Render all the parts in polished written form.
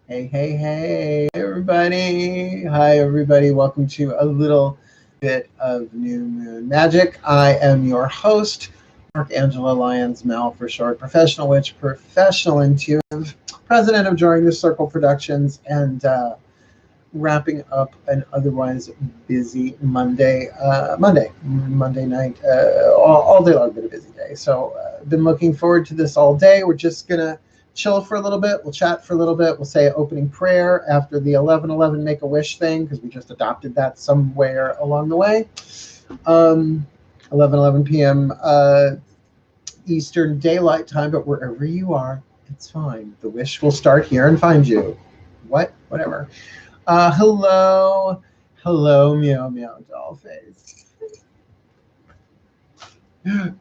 Hey, hey, hey, everybody. Hi, everybody. Welcome to a little bit of New Moon Magic. I am your host, Mark Angela Lyons, Mel for short, professional witch, professional intuitive, president of DrawingTheCircle Productions, and wrapping up an otherwise busy Monday night, all day long, been a busy day. So been looking forward to this all day. We're just gonna chill for a little bit. We'll chat for a little bit. We'll say opening prayer after the 11:11 Make a Wish thing because we just adopted that somewhere along the way. 11:11 p.m. Eastern Daylight Time, but wherever you are, it's fine. The wish will start here and find you. Whatever. Hello, meow meow dollface.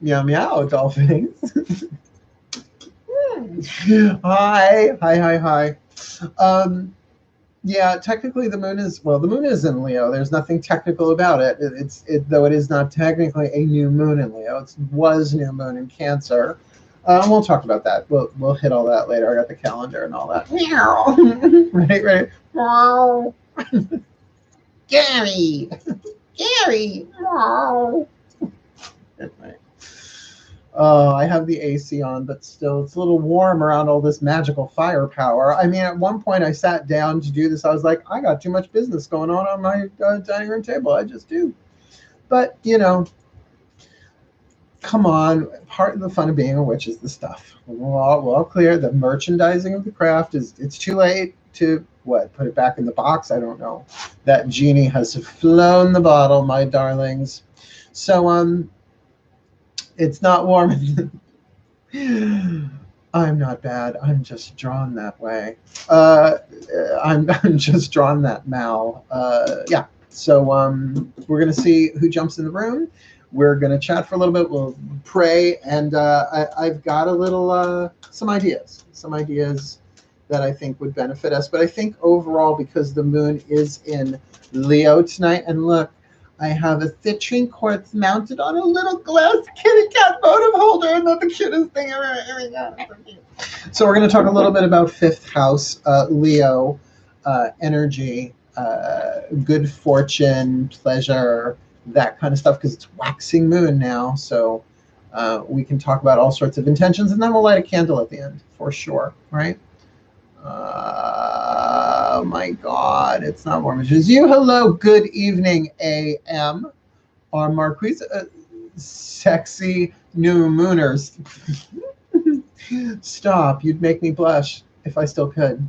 Meow meow dollface. Hi. Yeah, technically the moon is in Leo. There's nothing technical about it. Though it is not technically a new moon in Leo. It was new moon in Cancer. We'll talk about that. We'll hit all that later. I got the calendar and all that. Meow. Right. Meow. Gary. Meow. Right. I have the AC on, but still, it's a little warm around all this magical firepower. I mean, at one point I sat down to do this. I was like, I got too much business going on my dining room table. I just do. But, come on. Part of the fun of being a witch is the stuff. We're all clear. The merchandising of the craft it's too late to, put it back in the box? I don't know. That genie has flown the bottle, my darlings. So, it's not warm. I'm not bad. I'm just drawn that way. I'm just drawn that Mal. Yeah. So we're gonna see who jumps in the room. We're gonna chat for a little bit. We'll pray, and I've got a little some ideas that I think would benefit us. But I think overall, because the moon is in Leo tonight, and look, I have a citrine quartz mounted on a little glass kitty cat votive holder, and that's the cutest thing ever. So we're going to talk a little bit about fifth house, Leo, energy, good fortune, pleasure, that kind of stuff, because it's waxing moon now. So we can talk about all sorts of intentions, and then we'll light a candle at the end for sure, right? Oh my God, it's not warm as you. Hello, good evening, AM. Our Marquise, sexy new mooners. Stop, you'd make me blush if I still could.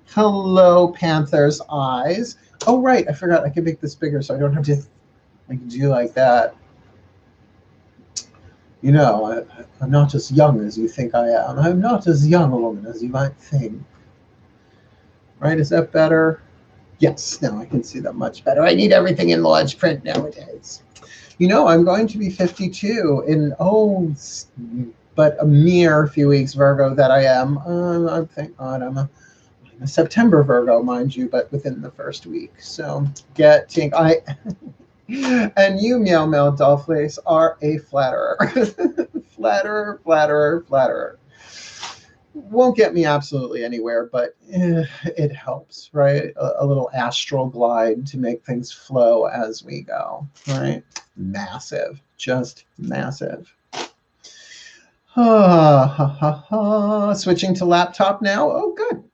Hello, Panther's eyes. Oh, right, I forgot I can make this bigger so I don't have to do like that. I'm not as young as you think I am. I'm not as young a woman as you might think. Right? Is that better? Yes, now I can see that much better. I need everything in large print nowadays. I'm going to be 52 in, but a mere few weeks Virgo that I am. Thank God I'm a September Virgo, mind you, but within the first week. So and you, Meow Meow Dollface, are a flatterer. Flatterer. Won't get me absolutely anywhere, but it helps, right? A little astral glide to make things flow as we go, right? Massive, just massive. Switching to laptop now. Oh, good.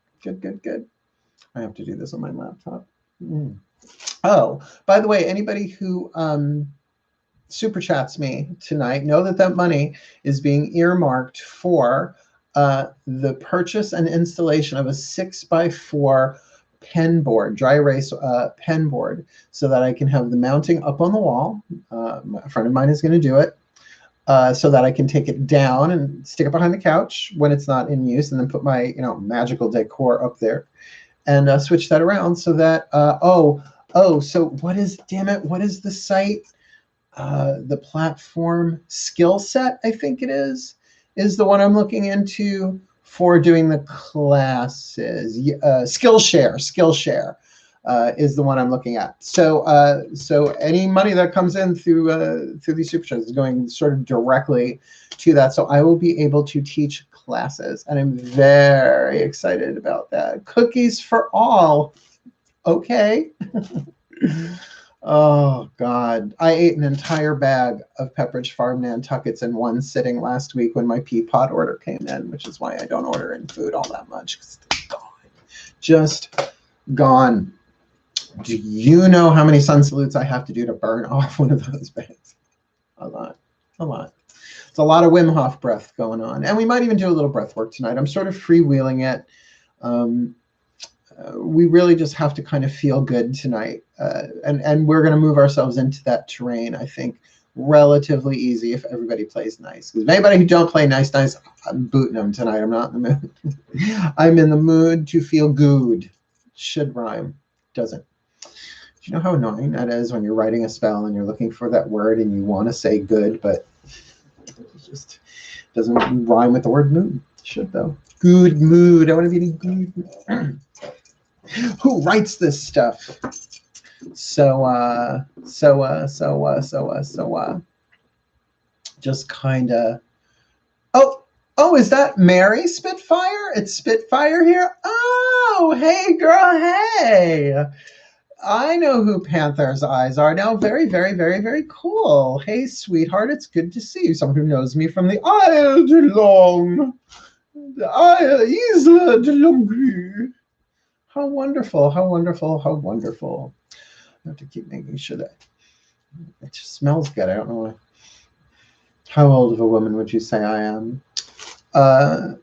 I have to do this on my laptop. Oh, by the way, anybody who super chats me tonight, know that money is being earmarked for the purchase and installation of a 6x4 pen board, dry erase pen board, so that I can have the mounting up on the wall. A friend of mine is going to do it, so that I can take it down and stick it behind the couch when it's not in use, and then put my magical decor up there, and switch that around so that so what is the site? The platform Skill Set, I think it is the one I'm looking into for doing the classes. Skillshare. is the one I'm looking at. So so any money that comes in through these super chats is going sort of directly to that. So I will be able to teach classes, and I'm very excited about that. Cookies for all. Okay. Oh God, I ate an entire bag of Pepperidge Farm Nantuckets in one sitting last week when my Peapod order came in, which is why I don't order in food all that much. It's gone. Just gone. Do you know how many sun salutes I have to do to burn off one of those bags? A lot, a lot. It's a lot of Wim Hof breath going on, and we might even do a little breath work tonight. I'm sort of freewheeling it. We really just have to kind of feel good tonight. And we're going to move ourselves into that terrain, I think, relatively easy if everybody plays nice. Because anybody who don't play nice, I'm booting them tonight. I'm not in the mood. I'm in the mood to feel good. Should rhyme. Doesn't. Do you know how annoying that is when you're writing a spell and you're looking for that word and you want to say good, but it just doesn't rhyme with the word mood? Should, though. Good mood. I want to be in a good mood. Who writes this stuff? So just kind of. Oh, is that Mary Spitfire? It's Spitfire here. Oh, hey, girl, hey. I know who Panther's eyes are now. Very, very, very, very cool. Hey, sweetheart, it's good to see you. Someone who knows me from the Isle de Long. The Isla de Longue. How wonderful, how wonderful, how wonderful. I have to keep making sure that it just smells good. I don't know why. How old of a woman would you say I am? Good.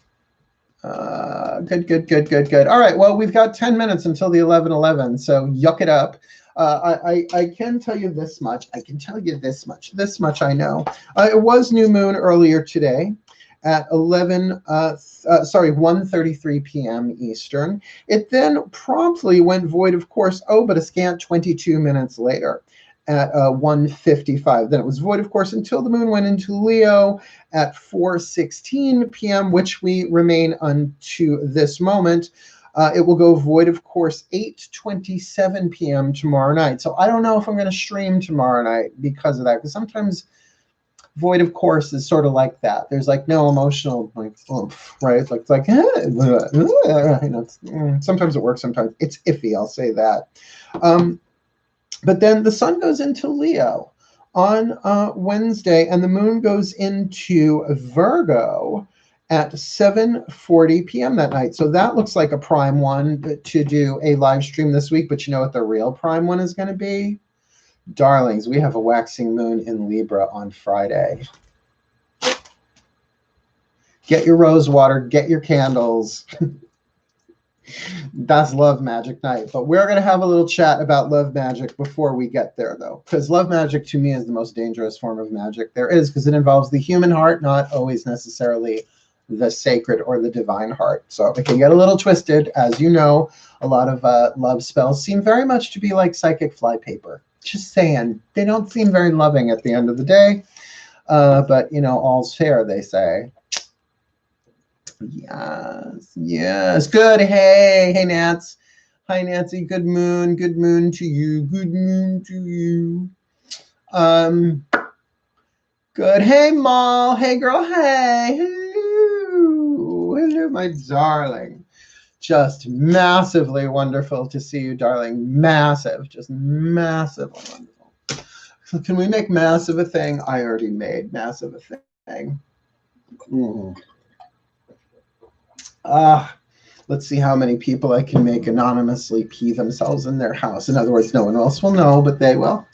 All right, well, we've got 10 minutes until the 11:11, so yuck it up. I can tell you this much. This much I know. It was new moon earlier today at 1:33 p.m. Eastern. It then promptly went void, of course, but a scant 22 minutes later at 1:55. Then it was void, of course, until the moon went into Leo at 4:16 p.m., which we remain unto this moment. It will go void, of course, 8:27 p.m. tomorrow night. So I don't know if I'm going to stream tomorrow night because of that, because sometimes void, of course, is sort of like that. There's like no emotional, like, oomph, right? It's like you know, sometimes it works, sometimes it's iffy. I'll say that. But then the sun goes into Leo on Wednesday, and the moon goes into Virgo at 7:40 p.m. that night. So that looks like a prime one to do a live stream this week. But you know what the real prime one is going to be? Darlings, we have a waxing moon in Libra on Friday. Get your rose water, get your candles. That's love magic night. But we're going to have a little chat about love magic before we get there, though. Because love magic, to me, is the most dangerous form of magic there is, because it involves the human heart, not always necessarily the sacred or the divine heart. So it can get a little twisted. As you know, a lot of love spells seem very much to be like psychic flypaper. Just saying, they don't seem very loving at the end of the day. But, you know, all's fair, they say. Yes. Good. Hey, Nats. Hi, Nancy. Good moon to you. Good moon to you. Good. Hey, Mal. Hey, girl. Hey. Hello, my darling. Just massively wonderful to see you, darling. Massive. Just massively wonderful. So can we make massive a thing? I already made massive a thing. Let's see how many people I can make anonymously pee themselves in their house. In other words, no one else will know, but they will.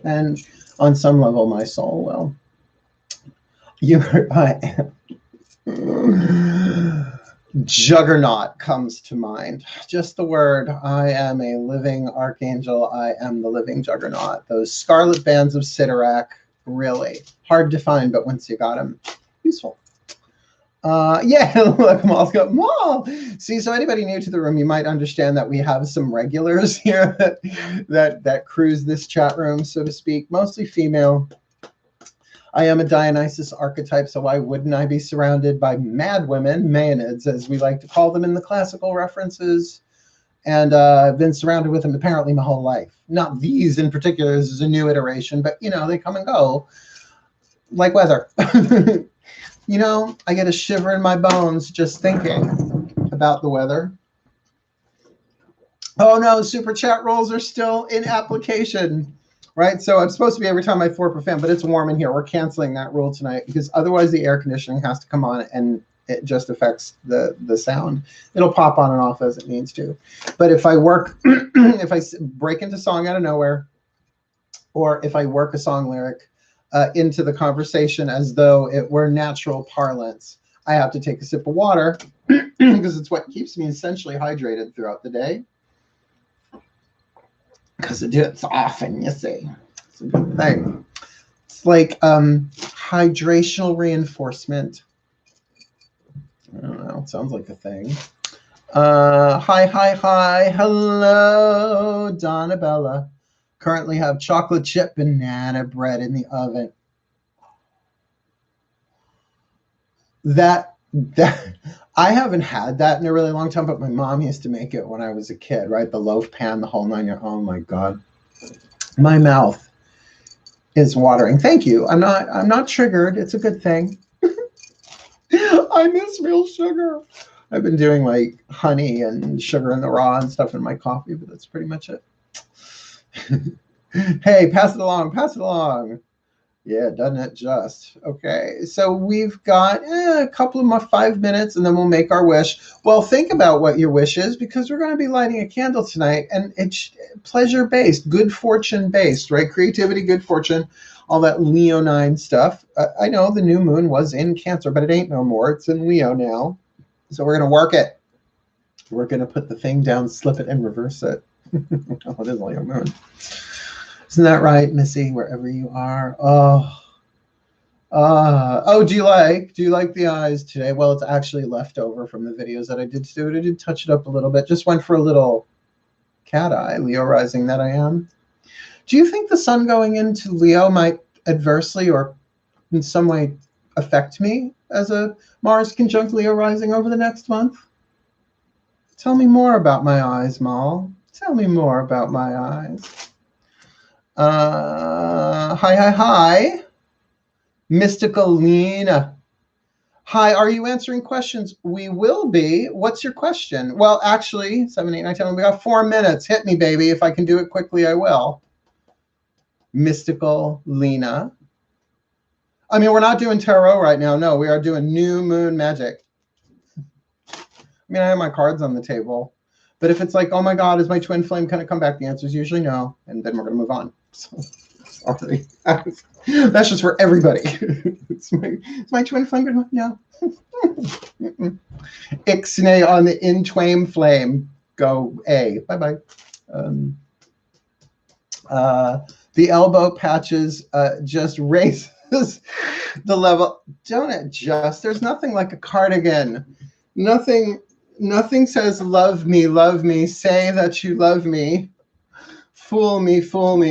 And on some level, my soul will. Juggernaut comes to mind. Just the word. I am a living archangel. I am the living juggernaut. Those scarlet bands of Sidorak, really hard to find, but once you got them, useful. Yeah, look, Maul's got Maul. See, so anybody new to the room, you might understand that we have some regulars here that cruise this chat room, so to speak, mostly female. I am a Dionysus archetype, so why wouldn't I be surrounded by mad women, maenads, as we like to call them in the classical references? And I've been surrounded with them apparently my whole life. Not these in particular. This is a new iteration, but you know, they come and go like weather. You know, I get a shiver in my bones just thinking about the weather. Oh no, super chat rolls are still in application, right? So I'm supposed to be every time I throw up a fan, but it's warm in here. We're canceling that rule tonight because otherwise the air conditioning has to come on and it just affects the sound. It'll pop on and off as it needs to. But if I work, if I break into song out of nowhere, or if I work a song lyric into the conversation as though it were natural parlance, I have to take a sip of water because it's what keeps me essentially hydrated throughout the day. Because it gets often, you see. It's a good thing. It's like hydrational reinforcement. I don't know. It sounds like a thing. Hi. Hello, Donna Bella. Currently have chocolate chip banana bread in the oven. That I haven't had that in a really long time, but my mom used to make it when I was a kid, right? The loaf pan, the whole 9 yards. Oh my God. My mouth is watering. Thank you. I'm not triggered. It's a good thing. I miss real sugar. I've been doing like honey and sugar in the raw and stuff in my coffee, but that's pretty much it. Hey, pass it along. Yeah, doesn't it just? Okay, so we've got a couple of my 5 minutes and then we'll make our wish. Well, think about what your wish is because we're going to be lighting a candle tonight and it's pleasure-based, good fortune-based, right? Creativity, good fortune, all that Leonine stuff. I know the new moon was in Cancer, but it ain't no more. It's in Leo now. So we're going to work it. We're going to put the thing down, slip it, and reverse it. Oh, it is Leo moon. Isn't that right, Missy? Wherever you are. Oh, do you like the eyes today? Well, it's actually leftover from the videos that I did today. I did touch it up a little bit. Just went for a little cat eye, Leo rising that I am. Do you think the sun going into Leo might adversely or in some way affect me as a Mars conjunct Leo rising over the next month? Tell me more about my eyes, Mal. Tell me more about my eyes. Hi. Mystical Lena. Hi, are you answering questions? We will be. What's your question? Well, actually, 7, 8, 9, 10, we got 4 minutes. Hit me, baby. If I can do it quickly, I will. Mystical Lena. I mean, we're not doing tarot right now. No, we are doing new moon magic. I mean, I have my cards on the table. But if it's like, oh my God, is my twin flame going to come back? The answer is usually no. And then we're going to move on. So, sorry. That's just for everybody. Is my twin flame going to no. Ixnay on the in twain flame. Go A. Bye-bye. The elbow patches just raises the level. Don't adjust. There's nothing like a cardigan. Nothing says love me, say that you love me. Fool me,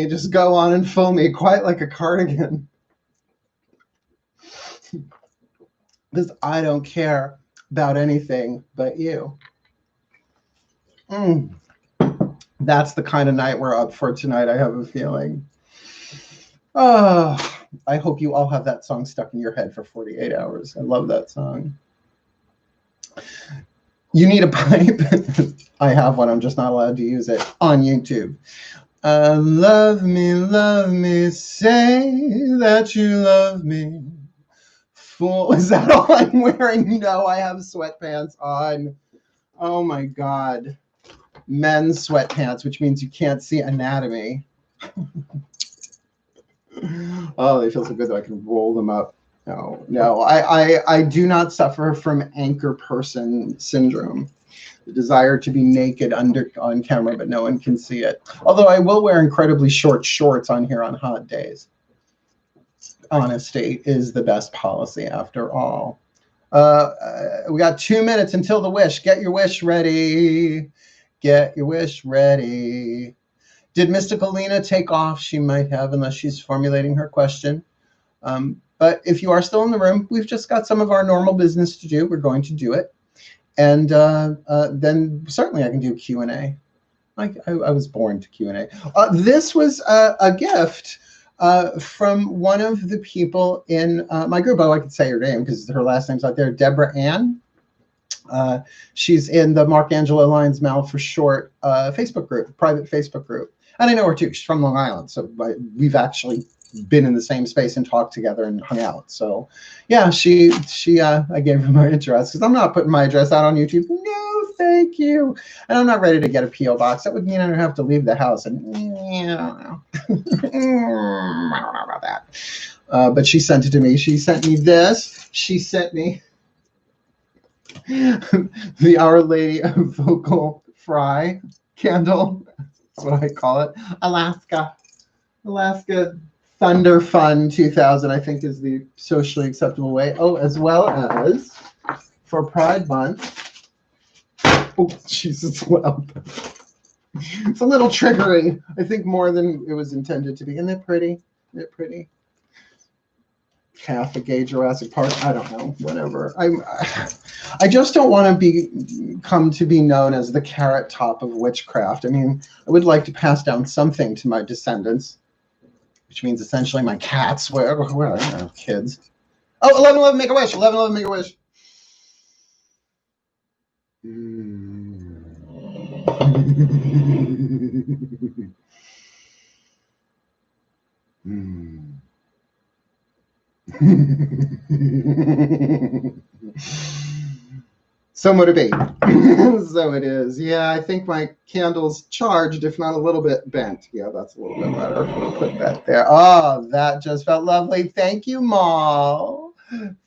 just go on and fool me, quite like a cardigan. Because I don't care about anything but you. That's the kind of night we're up for tonight, I have a feeling. Oh, I hope you all have that song stuck in your head for 48 hours. I love that song. You need a pipe. I have one. I'm just not allowed to use it on YouTube. Love me, say that you love me. Fool, is that all I'm wearing? No, I have sweatpants on. Oh my God. Men's sweatpants, which means you can't see anatomy. Oh, they feel so good that I can roll them up. No, I do not suffer from anchor person syndrome. The desire to be naked on camera, but no one can see it. Although I will wear incredibly short shorts on here on hot days. Honesty is the best policy after all. We got 2 minutes until the wish. Get your wish ready. Get your wish ready. Did Mystical Lena take off? She might have, unless she's formulating her question. But if you are still in the room, we've just got some of our normal business to do. We're going to do it. And then certainly I can do Q&A. I was born to Q&A. This was a gift from one of the people in my group. Oh, I could say her name because her last name's out there, Deborah Ann. She's in the Mark Angelo Lyons Mal for Short Facebook group, private Facebook group. And I know her too. She's from Long Island. So we've actually been in the same space and talked together and hung out. So yeah, I gave her my address because I'm not putting my address out on YouTube. No, thank you. And I'm not ready to get a P.O. box. That would mean I don't have to leave the house. And I don't know. I don't know about that. But she sent it to me. She sent me this. She sent me the Our Lady of Vocal Fry candle. That's what I call it. Alaska Thunder Fun 2000, I think, is the socially acceptable way. Oh, as well as for Pride Month. Oh, Jesus, well. It's a little triggery. I think more than it was intended to be. Isn't it pretty? Isn't it pretty? Half a gay Jurassic Park. I don't know. Whatever. I just don't want to come to be known as the Carrot Top of witchcraft. I mean, I would like to pass down something to my descendants, which means essentially my cats, where kids. Oh, 1111, make a wish. 1111, make a wish. So would it be. So it is. Yeah, I think my candle's charged, if not a little bit bent. Yeah, that's a little bit better. We'll put that there. Oh, that just felt lovely. Thank you, Mal.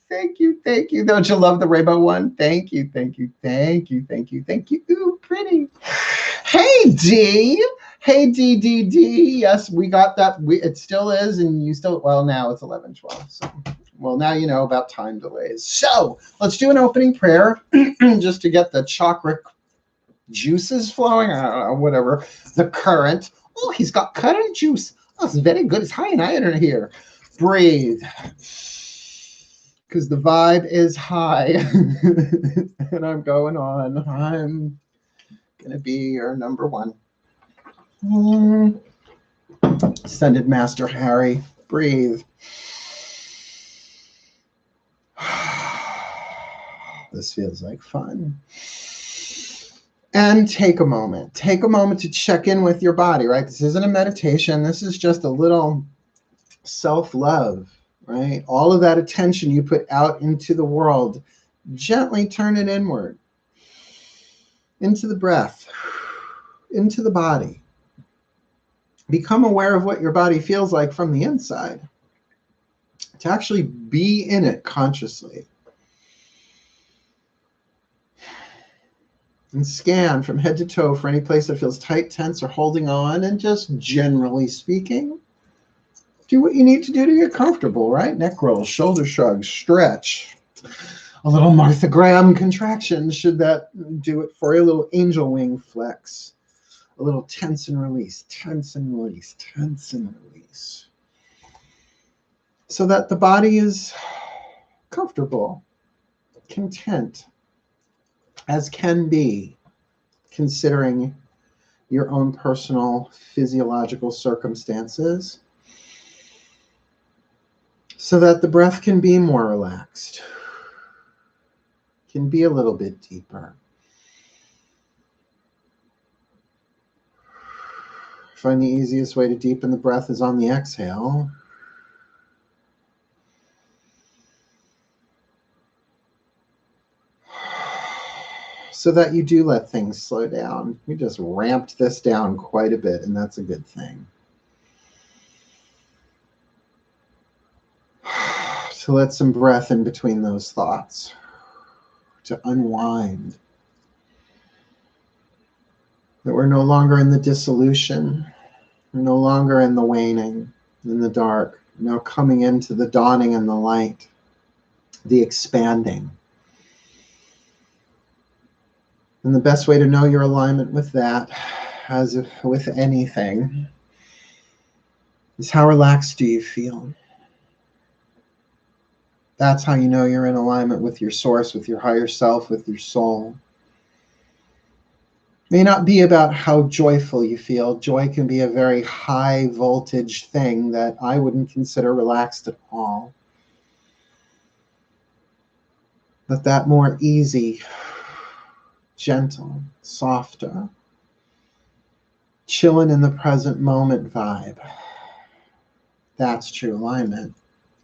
Thank you, thank you. Don't you love the rainbow one? Thank you, thank you, thank you, thank you, thank you. Ooh, pretty. Hey, D. Hey, D. Yes, we got that. It still is, and you still, well, now it's 11:12. So, well, now you know about time delays. So let's do an opening prayer just to get the chakra juices flowing, or whatever, the current. Oh, he's got current juice. Oh, it's very good. It's high in iron here. Breathe. Because the vibe is high. And I'm going on. I'm going to be your number one. Ascended Master Harry. Breathe. This feels like fun. And take a moment. Take a moment to check in with your body, right? This isn't a meditation. This is just a little self-love, right? All of that attention you put out into the world, gently turn it inward, into the breath, into the body. Become aware of what your body feels like from the inside, to actually be in it consciously. And scan from head to toe for any place that feels tight, tense, or holding on. And just generally speaking, do what you need to do to get comfortable, right? Neck rolls, shoulder shrugs, stretch. A little Martha Graham contraction, should that do it for you? A little angel wing flex. A little tense and release, tense and release, tense and release. So that the body is comfortable, content, as can be, considering your own personal physiological circumstances, so that the breath can be more relaxed, can be a little bit deeper. I find the easiest way to deepen the breath is on the exhale. So that you do let things slow down. We just ramped this down quite a bit, and that's a good thing. To let some breath in between those thoughts, to unwind. That we're no longer in the dissolution, we're no longer in the waning, in the dark, we're now coming into the dawning and the light, the expanding. And the best way to know your alignment with that, as if with anything, is how relaxed do you feel? That's how you know you're in alignment with your source, with your higher self, with your soul. It may not be about how joyful you feel. Joy can be a very high voltage thing that I wouldn't consider relaxed at all. But that more easy, gentle, softer, chilling in the present moment vibe. That's true alignment,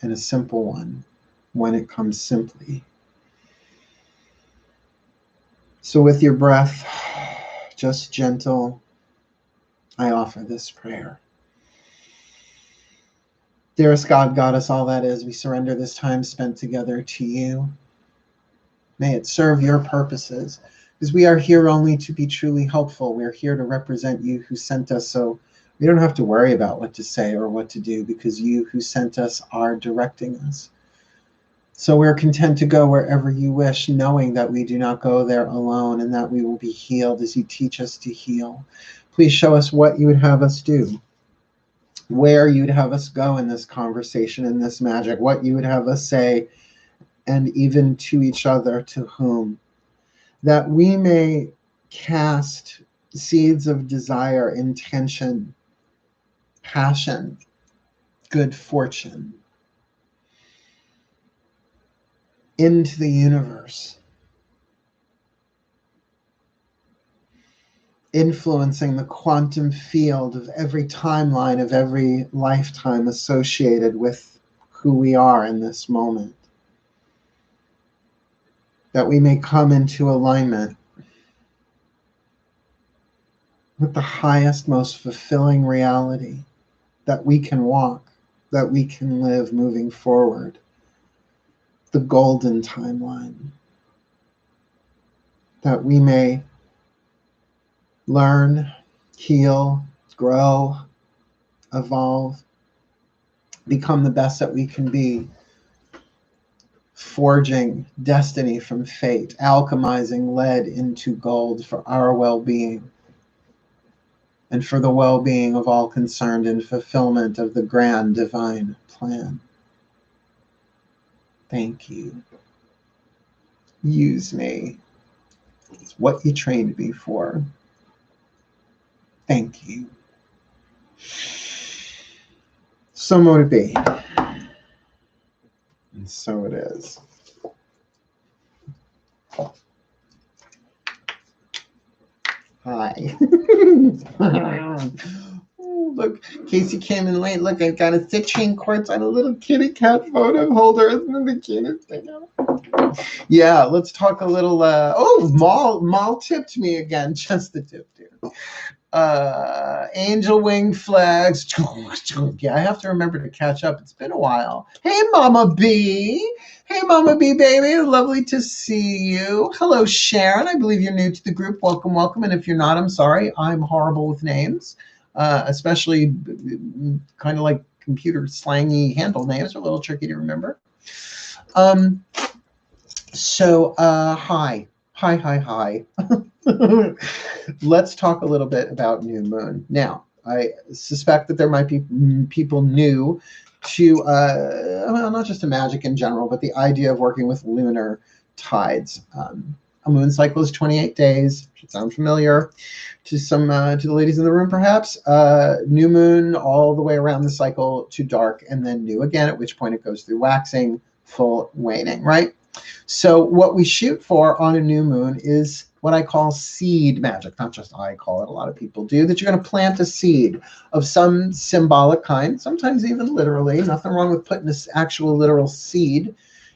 and a simple one when it comes simply. So with your breath, just gentle, I offer this prayer. Dearest God, Goddess, all that is, we surrender this time spent together to you. May it serve your purposes, because we are here only to be truly helpful. We're here to represent you who sent us, so we don't have to worry about what to say or what to do, because you who sent us are directing us. So we're content to go wherever you wish, knowing that we do not go there alone and that we will be healed as you teach us to heal. Please show us what you would have us do, where you'd have us go in this conversation, in this magic, what you would have us say, and even to each other, to whom, that we may cast seeds of desire, intention, passion, good fortune into the universe, influencing the quantum field of every timeline of every lifetime associated with who we are in this moment. That we may come into alignment with the highest, most fulfilling reality that we can walk, that we can live moving forward. The golden timeline. That we may learn, heal, grow, evolve, become the best that we can be, forging destiny from fate, alchemizing lead into gold for our well-being and for the well-being of all concerned in fulfillment of the grand divine plan. Thank you. Use me. It's what you trained me for. Thank you. So mote it be. And so it is. Hi. Oh, look, Casey came in late. Look, I got a citrine quartz on a little kitty cat photo holder. Isn't it the cutest thing ever? Yeah, let's talk a little. Maul tipped me again. Just the tip, dude. Angel wing flags. Yeah, I have to remember to catch up. It's been a while. Hey, Mama B. Hey, Mama B, baby. Lovely to see you. Hello, Sharon. I believe you're new to the group. Welcome, welcome. And if you're not, I'm sorry. I'm horrible with names, especially kind of like computer slangy handle names are a little tricky to remember. Hi. Hi. Let's talk a little bit about new moon. Now, I suspect that there might be people new to, not just to magic in general, but the idea of working with lunar tides. A moon cycle is 28 days. Should sound familiar to some to the ladies in the room, perhaps. New moon all the way around the cycle to dark, and then new again, at which point it goes through waxing, full waning, right? So what we shoot for on a new moon is what I call seed magic. Not just I call it, a lot of people do, that you're going to plant a seed of some symbolic kind, sometimes even literally. Nothing wrong with putting this actual literal seed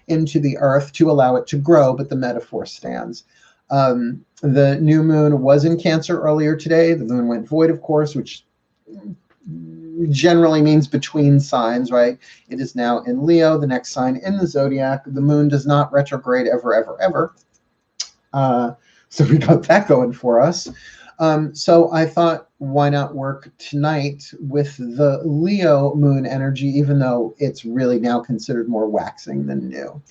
into the earth to allow it to grow, but the metaphor stands. The new moon was in Cancer earlier today. The moon went void, of course, which generally means between signs, right? It is now in Leo, the next sign in the zodiac. The moon does not retrograde ever. So we got that going for us. So I thought, why not work tonight with the Leo moon energy, even though it's really now considered more waxing than new.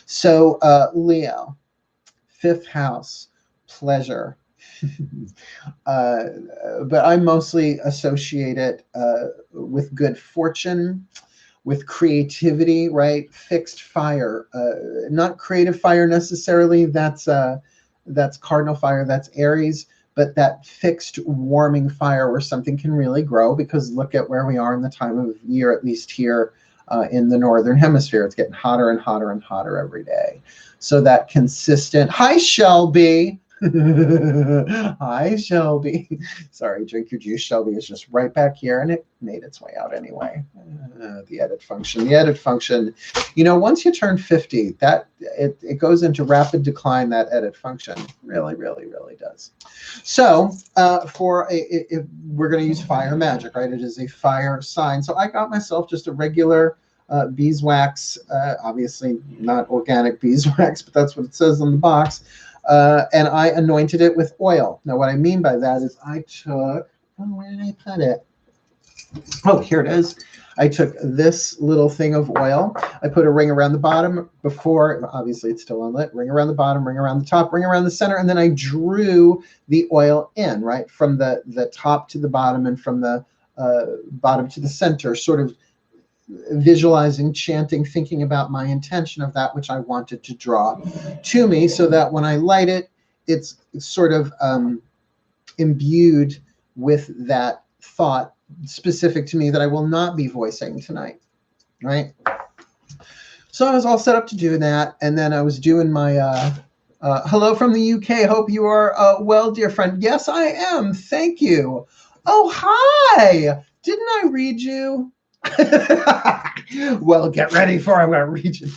So Leo, 5th house, pleasure. But I mostly associate it with good fortune, with creativity, right? Fixed fire, not creative fire necessarily. That's cardinal fire, that's Aries, but that fixed warming fire where something can really grow, because look at where we are in the time of year, at least here in the Northern Hemisphere. It's getting hotter and hotter and hotter every day. So that consistent, hi Shelby. Hi Shelby. Sorry, drink your juice. Shelby is just right back here, and it made its way out anyway. The edit function. You know, once you turn 50, that it goes into rapid decline. That edit function really does. So if we're going to use fire magic, right? It is a fire sign. So I got myself just a regular beeswax, obviously not organic beeswax, but that's what it says on the box. And I anointed it with oil. Now, what I mean by that is I took, where did I put it? Oh, here it is. I took this little thing of oil. I put a ring around the bottom before, obviously it's still unlit, ring around the bottom, ring around the top, ring around the center, and then I drew the oil in, right, from the top to the bottom and from the bottom to the center, sort of visualizing, chanting, thinking about my intention of that which I wanted to draw to me, so that when I light it, it's sort of imbued with that thought specific to me that I will not be voicing tonight, right? So I was all set up to do that, and then I was doing my hello from the UK. Hope you are well, dear friend. Yes, I am. Thank you. Oh, hi. Didn't I read you? Well, get ready for it. I'm going to read you.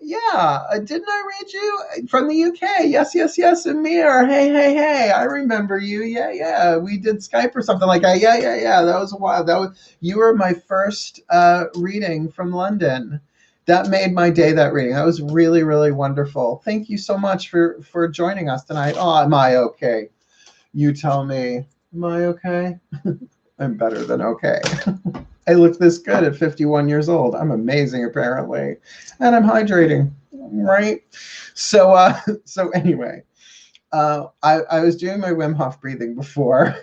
Yeah, didn't I read you from the UK? Yes, Amir. Hey. I remember you. Yeah. We did Skype or something like that. Yeah. That was a while. You were my first reading from London. That made my day, that reading. That was really wonderful. Thank you so much for joining us tonight. Oh, am I okay? You tell me. Am I okay? I'm better than okay. I look this good at 51 years old. I'm amazing, apparently. And I'm hydrating, right? So anyway, I was doing my Wim Hof breathing before.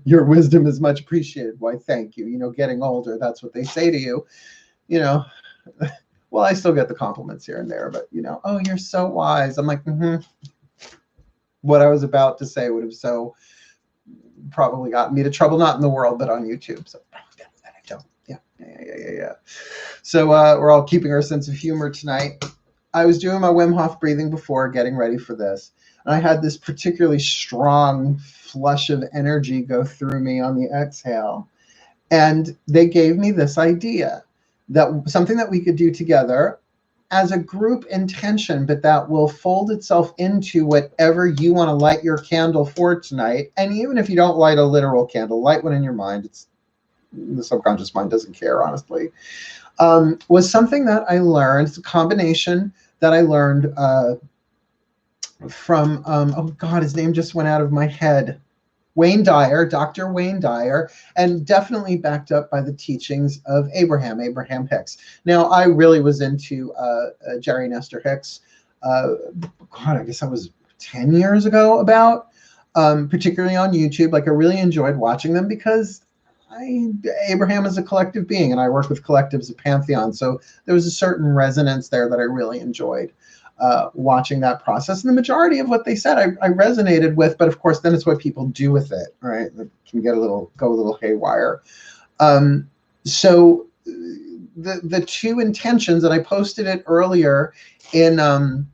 Your wisdom is much appreciated. Why, thank you. You know, getting older, that's what they say to you. You know, well, I still get the compliments here and there, but, you know, oh, you're so wise. I'm like, What I was about to say would have so probably gotten me to trouble, not in the world, but on YouTube. So yeah. So we're all keeping our sense of humor tonight. I was doing my Wim Hof breathing before getting ready for this, and I had this particularly strong flush of energy go through me on the exhale, and they gave me this idea that something that we could do together as a group intention, but that will fold itself into whatever you want to light your candle for tonight. And even if you don't light a literal candle, light one in your mind. The subconscious mind doesn't care, honestly. Was something that I learned. It's a combination that I learned from, oh God, his name just went out of my head. Wayne Dyer, Dr. Wayne Dyer, and definitely backed up by the teachings of Abraham Hicks. Now, I really was into Jerry Nestor Hicks. God, I guess that was 10 years ago about, particularly on YouTube. Like, I really enjoyed watching them because Abraham is a collective being, and I work with collectives of Pantheon. So there was a certain resonance there that I really enjoyed watching that process. And the majority of what they said, I resonated with, but of course, then it's what people do with it, right? It can get go a little haywire. So the two intentions, and I posted it earlier in the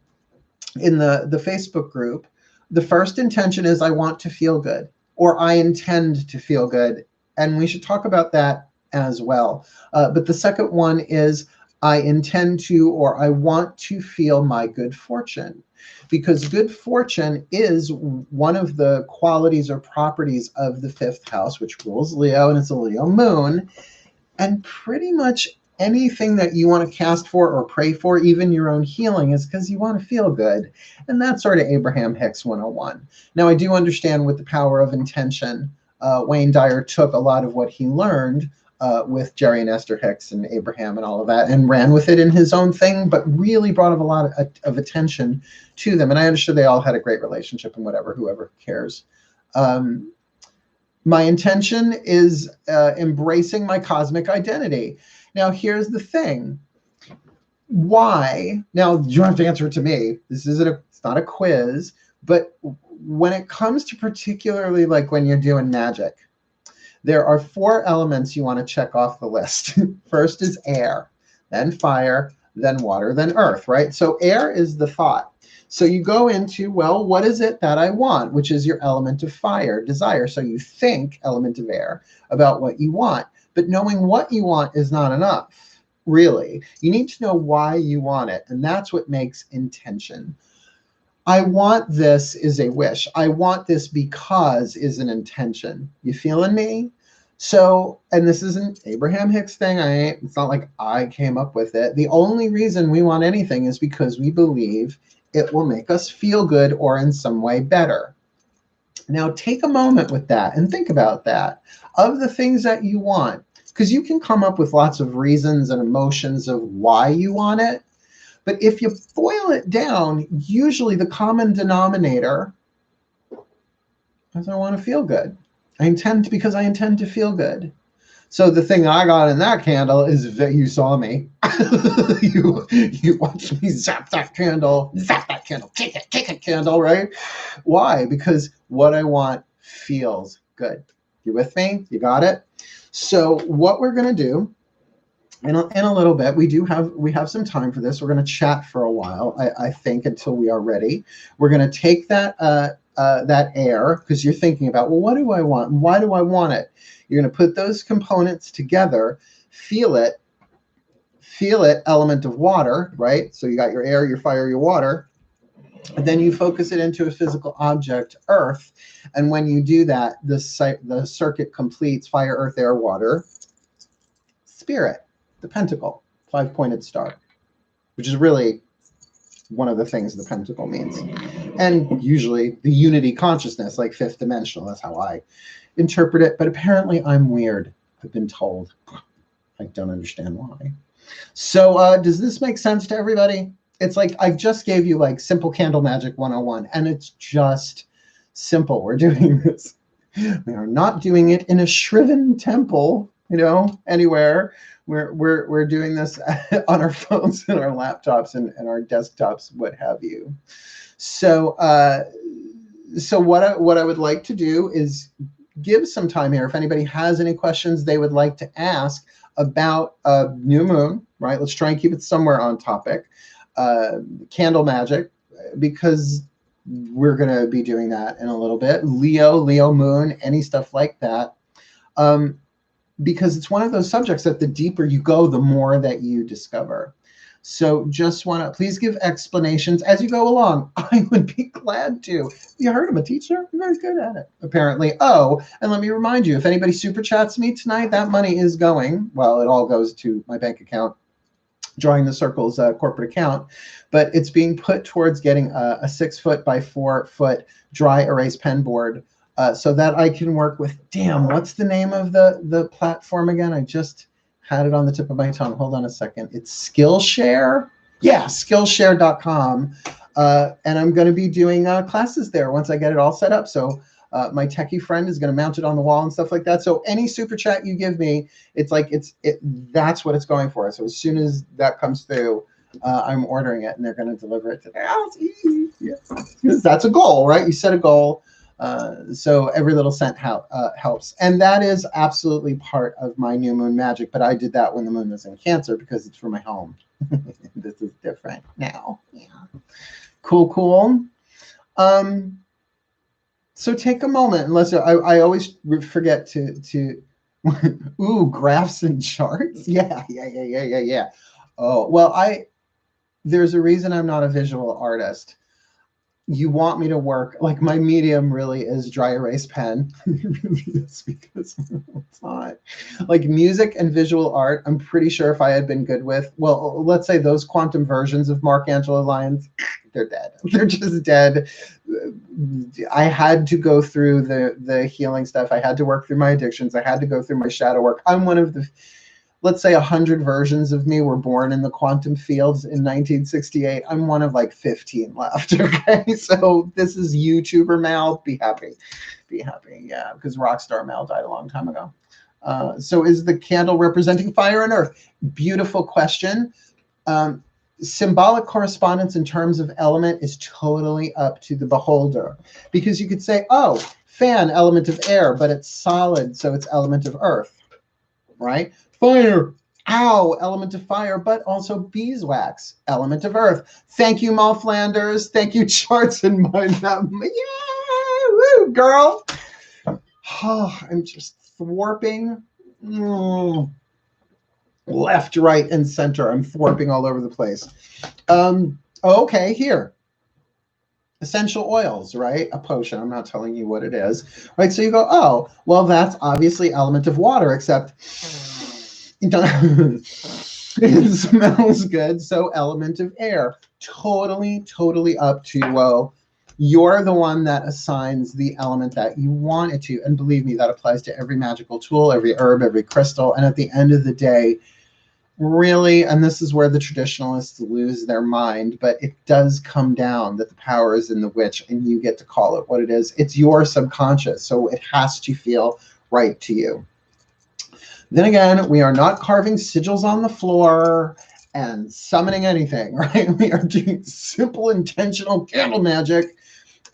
Facebook group. The first intention is I want to feel good, or I intend to feel good. And we should talk about that as well. But the second one is I intend to, or I want to feel my good fortune, because good fortune is one of the qualities or properties of the fifth house, which rules Leo, and it's a Leo moon. And pretty much anything that you want to cast for or pray for, even your own healing, is because you want to feel good. And that's sort of Abraham Hicks 101. Now, I do understand with the power of intention, Wayne Dyer took a lot of what he learned with Jerry and Esther Hicks and Abraham and all of that, and ran with it in his own thing, but really brought up a lot of attention to them. And I understood they all had a great relationship and whatever, whoever cares. My intention is embracing my cosmic identity. Now, here's the thing. Why? Now, you don't have to answer it to me. It's not a quiz, but when it comes to particularly like when you're doing magic, there are 4 elements you want to check off the list. First is air, then fire, then water, then earth, right? So air is the thought. So you go into, well, what is it that I want, which is your element of fire, desire. So you think, element of air, about what you want. But knowing what you want is not enough, really. You need to know why you want it, and that's what makes intention. I want this is a wish. I want this because is an intention. You feeling me? So, and this isn't Abraham Hicks thing. It's not like I came up with it. The only reason we want anything is because we believe it will make us feel good or in some way better. Now take a moment with that and think about that. Of the things that you want, because you can come up with lots of reasons and emotions of why you want it. But if you boil it down, usually the common denominator is I want to feel good. Because I intend to feel good. So the thing I got in that candle is that you saw me. you watched me zap that candle, kick it candle, right? Why? Because what I want feels good. You with me? You got it? So what we're going to do in a little bit, we have some time for this. We're going to chat for a while, I think, until we are ready. We're going to take that air, because you're thinking about, well, what do I want? Why do I want it? You're going to put those components together, feel it, element of water, right? So you got your air, your fire, your water, and then you focus it into a physical object, earth. And when you do that, the circuit completes: fire, earth, air, water, spirit, the pentacle, 5-pointed star, which is really one of the things the pentacle means. And usually the unity consciousness, like 5th dimensional, that's how I interpret it. But apparently I'm weird, I've been told. I don't understand why. So does this make sense to everybody? It's like I just gave you like simple candle magic 101, and it's just simple. We're doing this. We are not doing it in a shriven temple, anywhere. We're doing this on our phones and our laptops and our desktops, what have you. So what I would like to do is give some time here. If anybody has any questions they would like to ask about new moon, right? Let's try and keep it somewhere on topic. Candle magic, because we're going to be doing that in a little bit. Leo moon, any stuff like that. Because it's one of those subjects that the deeper you go, the more that you discover. So just want to please give explanations as you go along. I would be glad to. You heard I'm a teacher. I'm very good at it, apparently. Oh, and let me remind you, if anybody super chats me tonight, that money is going, well, it all goes to my bank account, DrawingTheCircle's corporate account, but it's being put towards getting a 6-foot by 4-foot dry erase pen board, so that I can work with, what's the name of the platform again? I just had it on the tip of my tongue. Hold on a second. It's Skillshare. Yeah, Skillshare.com. And I'm going to be doing classes there once I get it all set up. So my techie friend is going to mount it on the wall and stuff like that. So any super chat you give me, it's like that's what it's going for. So as soon as that comes through, I'm ordering it, and they're going to deliver it to their house. Yeah. That's a goal, right? You set a goal. So every little cent helps. And that is absolutely part of my new moon magic. But I did that when the moon was in Cancer because it's for my home. This is different now. Yeah. Cool. So take a moment. Unless I always forget to ooh, graphs and charts. Yeah. Oh, well, there's a reason I'm not a visual artist. You want me to work, like my medium really is dry erase pen. It really is, because it's not. Like music and visual art, I'm pretty sure if I had been good with, well, let's say those quantum versions of Mark-Angelo Lyons, they're dead. They're just dead. I had to go through the healing stuff. I had to work through my addictions. I had to go through my shadow work. I'm one of the, let's say 100 versions of me were born in the quantum fields in 1968. I'm one of like 15 left, okay? So this is YouTuber Mal. Be happy. Yeah, because Rockstar Mal died a long time ago. So is the candle representing fire and earth? Beautiful question. Symbolic correspondence in terms of element is totally up to the beholder, because you could say, oh, fan, element of air, but it's solid, so it's element of earth, right? Fire, ow, element of fire, but also beeswax, element of earth. Thank you, Mal Flanders. Thank you, Charts and Mind Map. Yeah, woo, girl. Oh, I'm just thwarping. Left, right, and center. I'm thwarping all over the place. Okay, here. Essential oils, right? A potion. I'm not telling you what it is. Right, so you go, oh, well, that's obviously element of water, except it smells good, so element of air. Totally, totally up to, well, you're the one that assigns the element that you want it to. And believe me, that applies to every magical tool, every herb, every crystal. And at the end of the day, really, and this is where the traditionalists lose their mind, but it does come down that the power is in the witch and you get to call it what it is. It's your subconscious, so it has to feel right to you. Then again, we are not carving sigils on the floor and summoning anything, right? We are doing simple, intentional candle magic.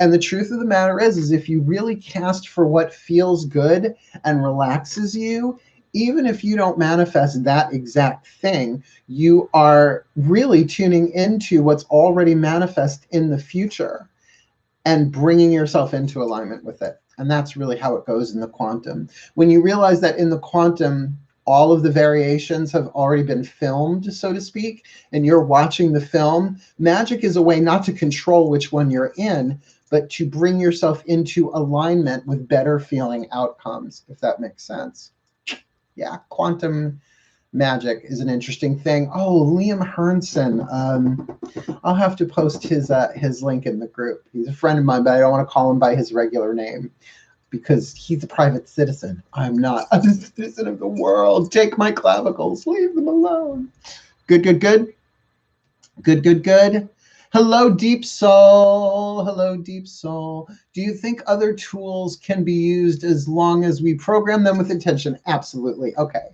And the truth of the matter is if you really cast for what feels good and relaxes you, even if you don't manifest that exact thing, you are really tuning into what's already manifest in the future and bringing yourself into alignment with it. And that's really how it goes in the quantum. When you realize that in the quantum, all of the variations have already been filmed, so to speak, and you're watching the film, magic is a way not to control which one you're in, but to bring yourself into alignment with better feeling outcomes, if that makes sense. Yeah, quantum magic is an interesting thing. Oh, Liam Hernson. I'll have to post his link in the group. He's a friend of mine, but I don't want to call him by his regular name because he's a private citizen. I'm not. I'm a citizen of the world. Take my clavicles. Leave them alone. Good, good, good. Good, good, good. Hello, Deep Soul. Hello, Deep Soul. Do you think other tools can be used as long as we program them with intention? Absolutely. Okay.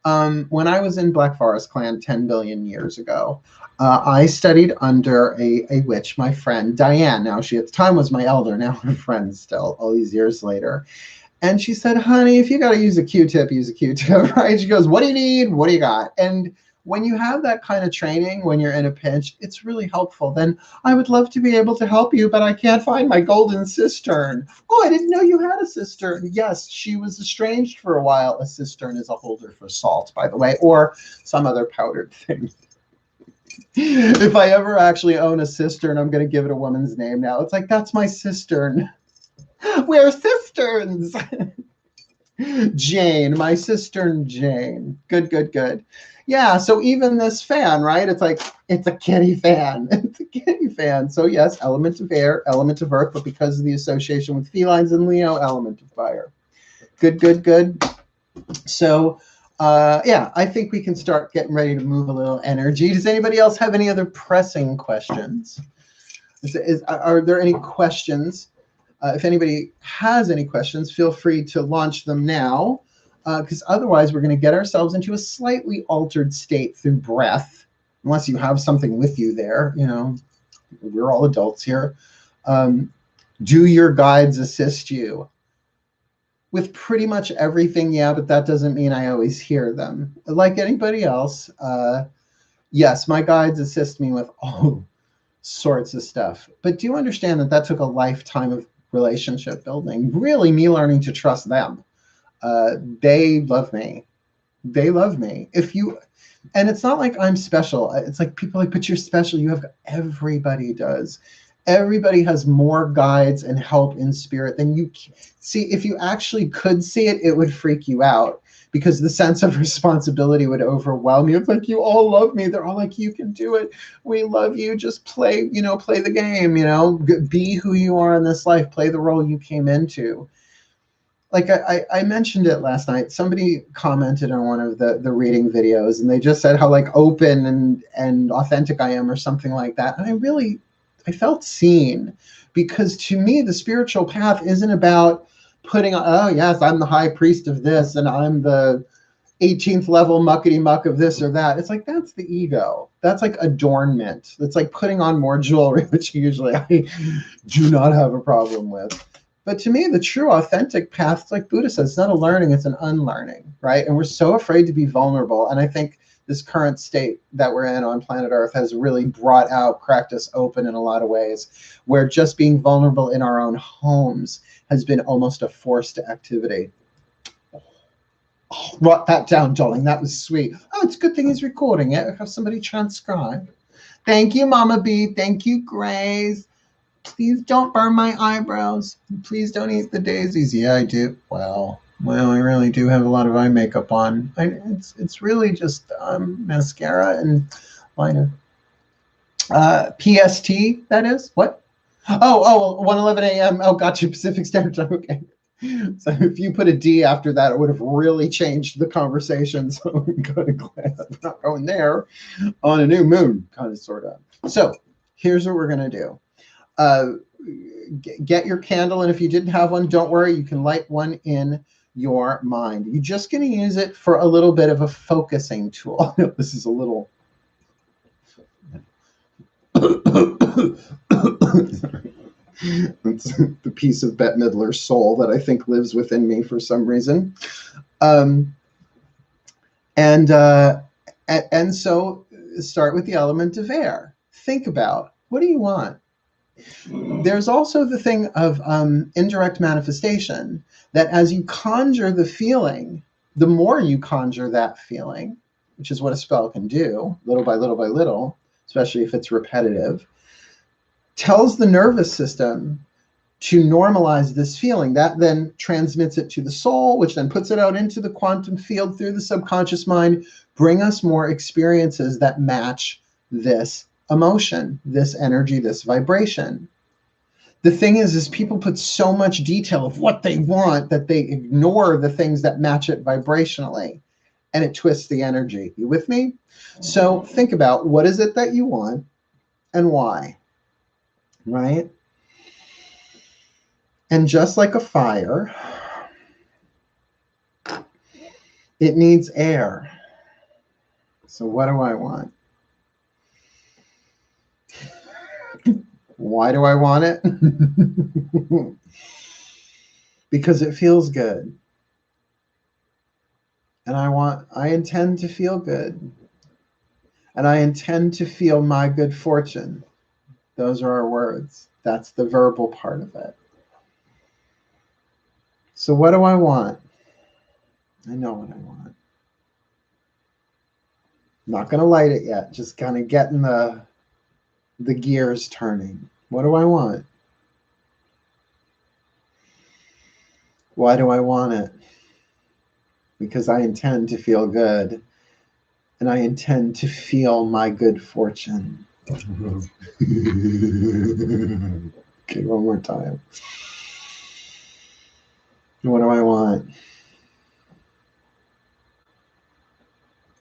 When I was in Black Forest Clan 10 billion years ago, I studied under a witch, my friend Diane. Now, she at the time was my elder. Now we're friends still, all these years later. And she said, honey, if you got to use a Q-tip, use a Q-tip, right? She goes, what do you need? What do you got? And when you have that kind of training, when you're in a pinch, it's really helpful. Then I would love to be able to help you, but I can't find my golden cistern. Oh, I didn't know you had a cistern. Yes, she was estranged for a while. A cistern is a holder for salt, by the way, or some other powdered thing. If I ever actually own a cistern, I'm going to give it a woman's name now. It's like, that's my cistern. We're cisterns. Jane, my cistern Jane. Good, good, good. Yeah, so even this fan, right? It's like, it's a kitty fan. It's a kitty fan. So yes, element of air, element of earth, but because of the association with felines and Leo, element of fire. Good, good, good. So yeah, I think we can start getting ready to move a little energy. Does anybody else have any other pressing questions? Are there any questions? If anybody has any questions, feel free to launch them now. Because otherwise we're going to get ourselves into a slightly altered state through breath, unless you have something with you there. You know, we're all adults here. Do your guides assist you? With pretty much everything, yeah, but that doesn't mean I always hear them. Like anybody else, yes, my guides assist me with all sorts of stuff. But do you understand that that took a lifetime of relationship building? Really, me learning to trust them. They love me. They love me. And it's not like I'm special. It's like people like, but you're special. You have, everybody does. Everybody has more guides and help in spirit than you can. See, if you actually could see it, it would freak you out because the sense of responsibility would overwhelm you. It's like, you all love me. They're all like, you can do it. We love you. Just play, play the game, be who you are in this life. Play the role you came into. Like I mentioned it last night. Somebody commented on one of the reading videos and they just said how like open and authentic I am or something like that. And I felt seen, because to me, the spiritual path isn't about putting on, oh yes, I'm the high priest of this, and I'm the 18th level muckety muck of this or that. It's like, that's the ego. That's like adornment. That's like putting on more jewelry, which usually I do not have a problem with. But to me, the true authentic path, it's like Buddha says, it's not a learning, it's an unlearning, right? And we're so afraid to be vulnerable. And I think this current state that we're in on planet Earth has really brought out, cracked us open in a lot of ways, where just being vulnerable in our own homes has been almost a forced activity. Oh, write that down, darling. That was sweet. Oh, it's a good thing he's recording it. I'll have somebody transcribe. Thank you, Mama B. Thank you, Grace. Please don't burn my eyebrows. Please don't eat the daisies. Yeah, I do. Well, I really do have a lot of eye makeup on. It's really just mascara and liner. PST, that is? What? Oh, 1:11 a.m. Oh, gotcha, Pacific Standard Time. Okay. So if you put a D after that, it would have really changed the conversation. So I'm kind of glad I'm not going there on a new moon, kind of, sort of. So here's what we're going to do. Get your candle, and if you didn't have one, don't worry. You can light one in your mind. You're just going to use it for a little bit of a focusing tool. This is a little... It's the piece of Bette Midler's soul that I think lives within me for some reason. And so start with the element of air. Think about, what do you want? There's also the thing of indirect manifestation, that as you conjure the feeling, the more you conjure that feeling, which is what a spell can do, little by little by little, especially if it's repetitive, tells the nervous system to normalize this feeling. That then transmits it to the soul, which then puts it out into the quantum field through the subconscious mind, bring us more experiences that match this emotion, this energy, this vibration. The thing is people put so much detail of what they want that they ignore the things that match it vibrationally, and it twists the energy. You with me? So think about, what is it that you want and why? Right? And just like a fire, it needs air. So what do I want? Why do I want it? Because it feels good. And I intend to feel good. And I intend to feel my good fortune. Those are our words. That's the verbal part of it. So what do I want? I know what I want. I'm not going to light it yet. Just kind of getting the gears turning. What do I want? Why do I want it? Because I intend to feel good. And I intend to feel my good fortune. Okay, one more time. What do I want?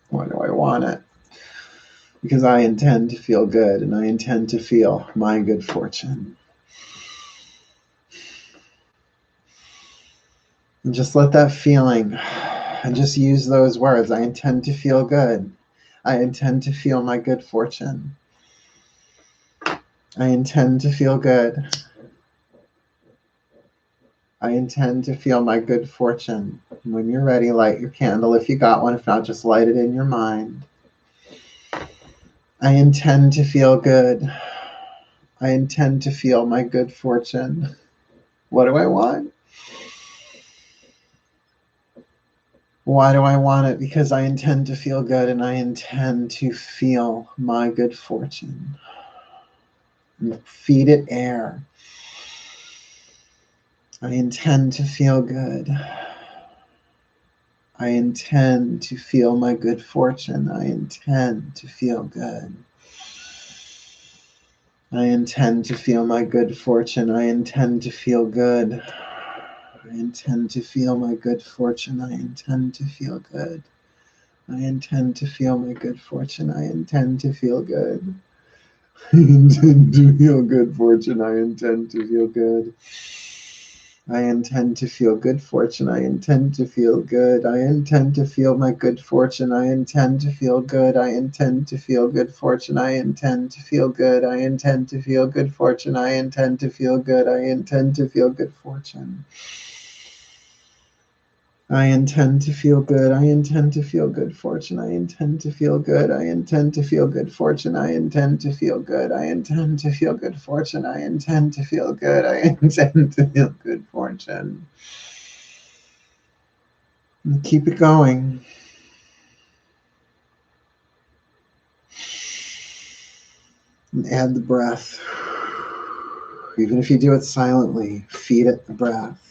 Why do I want it? Because I intend to feel good, and I intend to feel my good fortune. And just let that feeling, and just use those words. I intend to feel good. I intend to feel my good fortune. I intend to feel good. I intend to feel my good fortune. When you're ready, light your candle if you got one. If not, just light it in your mind. I intend to feel good. I intend to feel my good fortune. What do I want? Why do I want it? Because I intend to feel good, and I intend to feel my good fortune. Feed it air. I intend to feel good. I intend to feel my good fortune. I intend to feel good. I intend to feel my good fortune. I intend to feel good. I intend to feel my good fortune. I intend to feel good. I intend to feel my good fortune. I intend to feel good. I intend to feel good fortune. I intend to feel good. I intend to feel good fortune. I intend to feel good. I intend to feel my good fortune. I intend to feel good. I intend to feel good fortune. I intend to feel good. I intend to feel good fortune. I intend to feel good. I intend to feel good fortune. I intend to feel good. I intend to feel good fortune. I intend to feel good. I intend to feel good fortune. I intend to feel good. I intend to feel good fortune. I intend to feel good. I intend to feel good fortune. And keep it going. And add the breath. Even if you do it silently, feed it the breath.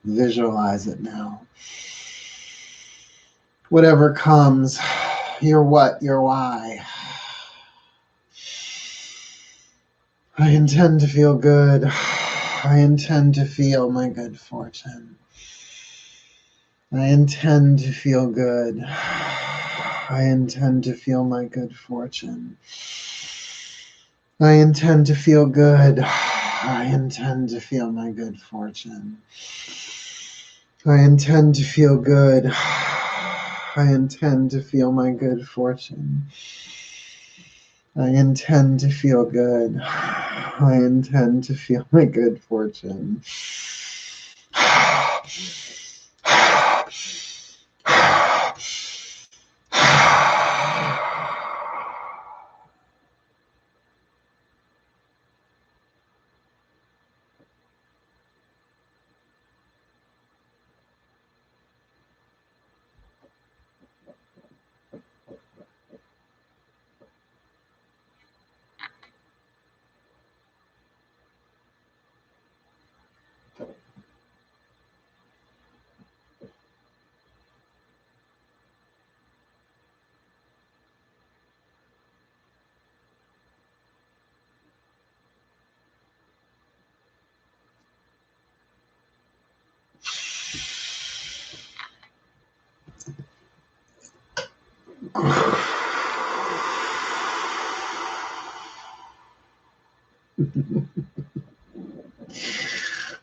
Visualize it now. Whatever comes, your what, your why. I intend to feel good. I intend to feel my good fortune. I intend to feel good. I intend to feel my good fortune. I intend to feel good. I intend to feel my good fortune. I intend to feel good. I intend to feel my good fortune. I intend to feel good. I intend to feel my good fortune.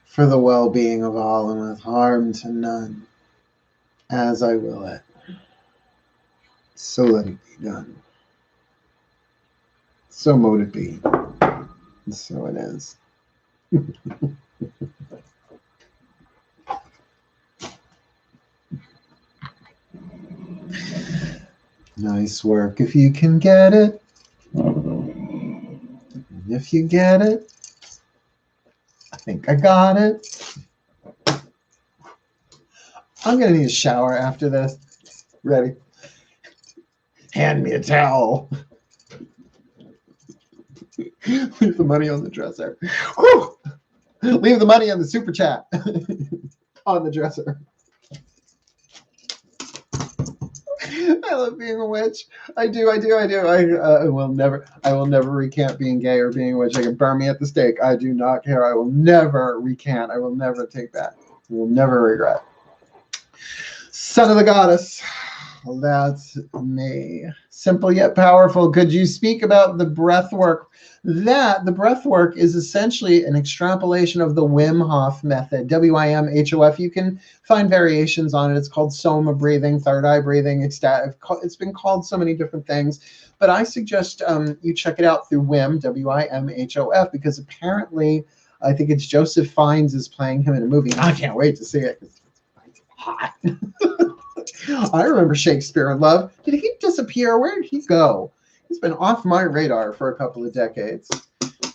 For the well-being of all and with harm to none, as I will it. So let it be done. So mote it be. And so it is. Nice work if you can get it. And if you get it, I think I got it. I'm going to need a shower after this. Ready? Hand me a towel. Leave the money on the dresser. Whew! Leave the money on the super chat. On the dresser. I love being a witch. I do. I will never recant being gay or being a witch. I can burn me at the stake. I do not care. I will never recant. I will never take that. I will never regret. Son of the goddess. That's me. Simple yet powerful. Could you speak about the breath work? The breath work is essentially an extrapolation of the Wim Hof method, WIMHOF. You can find variations on it. It's called soma breathing, third eye breathing, ecstatic. It's been called so many different things, but I suggest you check it out through Wim, WIMHOF, because apparently I think it's Joseph Fiennes is playing him in a movie. And I can't wait to see it. It's hot. I remember Shakespeare in Love. Did he disappear? Where did he go? He's been off my radar for a couple of decades.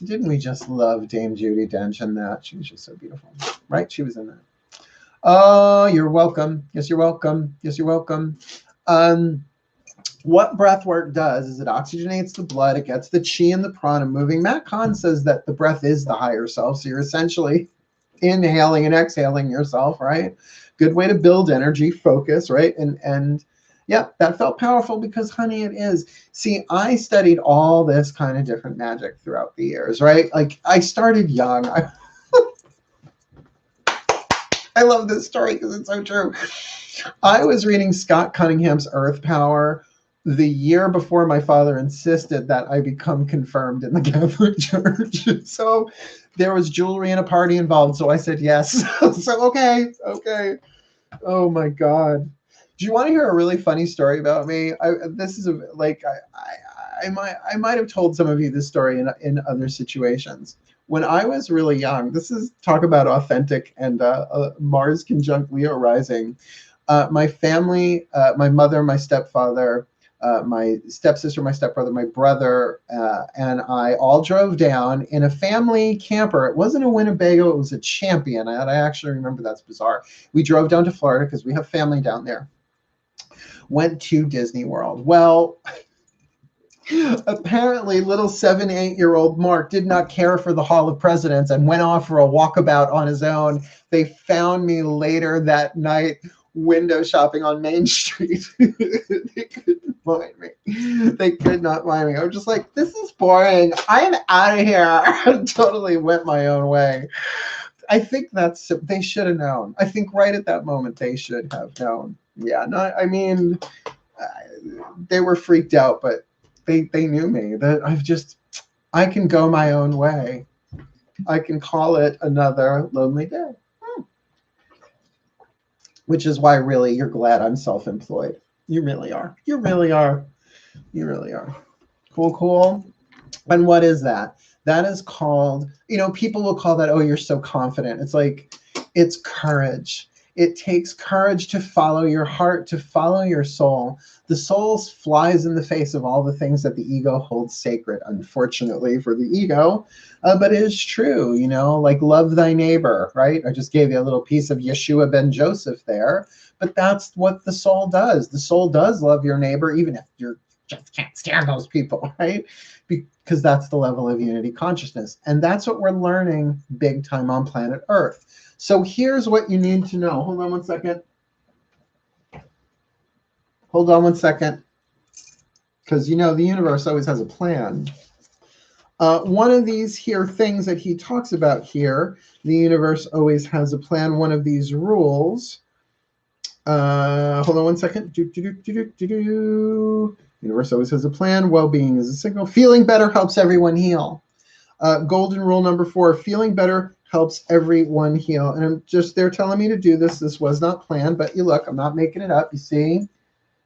Didn't we just love Dame Judi Dench in that? She was just so beautiful, right? She was in that. Oh, you're welcome. Yes, you're welcome. Yes, you're welcome. What breath work does is it oxygenates the blood. It gets the chi and the prana moving. Matt Kahn says that the breath is the higher self. So you're essentially inhaling and exhaling yourself, right? Good way to build energy, focus, right? And yeah, that felt powerful because, honey, it is. See, I studied all this kind of different magic throughout the years, right? Like, I started young. I love this story because it's so true. I was reading Scott Cunningham's Earth Power the year before my father insisted that I become confirmed in the Catholic Church. So there was jewelry and a party involved. So I said yes. So, okay. Oh, my God. Do you want to hear a really funny story about me? I might have told some of you this story in other situations. When I was really young, this is talk about authentic and Mars conjunct Leo rising. My family, my mother, my stepfather, my stepsister, my stepbrother, my brother, and I all drove down in a family camper. It wasn't a Winnebago, it was a Champion. I actually remember. That's bizarre. We drove down to Florida because we have family down there. Went to Disney World. Well, apparently little 7-8-year-old Mark did not care for the Hall of Presidents and went off for a walkabout on his own. They found me later that night window shopping on Main Street. They couldn't find me. They could not find me. I was just like, this is boring. I'm out of here. I totally went my own way. I think they should have known. I think right at that moment they should have known. Yeah, no, I mean, they were freaked out, but they knew me, that I can go my own way. I can call it another lonely day. Which is why really you're glad I'm self-employed. You really are. You really are. You really are. Cool. And what is that? That is called, people will call that, oh, you're so confident. It's like, it's courage. It takes courage to follow your heart, to follow your soul. The soul flies in the face of all the things that the ego holds sacred, unfortunately for the ego. But it is true, like love thy neighbor, right? I just gave you a little piece of Yeshua ben Joseph there. But that's what the soul does. The soul does love your neighbor, even if you just can't stand those people, right? Because that's the level of unity consciousness. And that's what we're learning big time on planet Earth. So here's what you need to know. Hold on one second. Because the universe always has a plan. One of these here things that he talks about here, the universe always has a plan. One of these rules. Hold on one second. Universe always has a plan. Well-being is a signal. Feeling better helps everyone heal. Golden rule number 4, feeling better helps everyone heal. And they're telling me to do this. This was not planned, but you look, I'm not making it up. You see,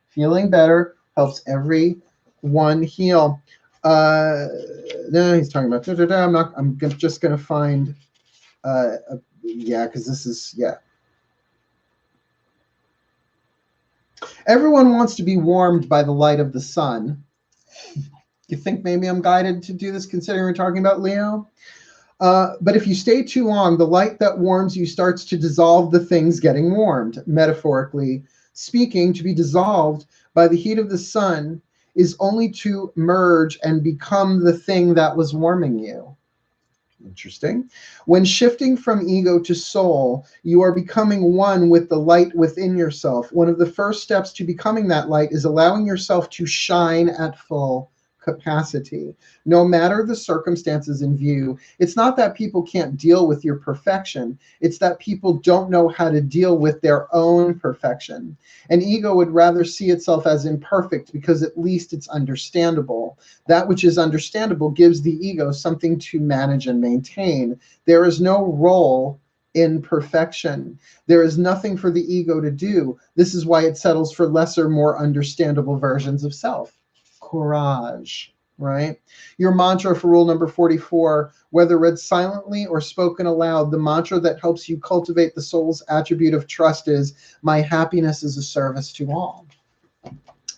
feeling better helps everyone heal. No, he's talking about, I'm just going to find, because this is, Everyone wants to be warmed by the light of the sun. You think maybe I'm guided to do this considering we're talking about Leo? But if you stay too long, the light that warms you starts to dissolve the things getting warmed. Metaphorically speaking, to be dissolved by the heat of the sun is only to merge and become the thing that was warming you. Interesting. When shifting from ego to soul, you are becoming one with the light within yourself. One of the first steps to becoming that light is allowing yourself to shine at full capacity, no matter the circumstances in view. It's not that people can't deal with your perfection. It's that people don't know how to deal with their own perfection. An ego would rather see itself as imperfect because at least it's understandable. That which is understandable gives the ego something to manage and maintain. There is no role in perfection. There is nothing for the ego to do. This is why it settles for lesser, more understandable versions of self. Courage. right? Your mantra for rule number 44, whether read silently or spoken aloud, the mantra that helps you cultivate the soul's attribute of trust is, my happiness is a service to all.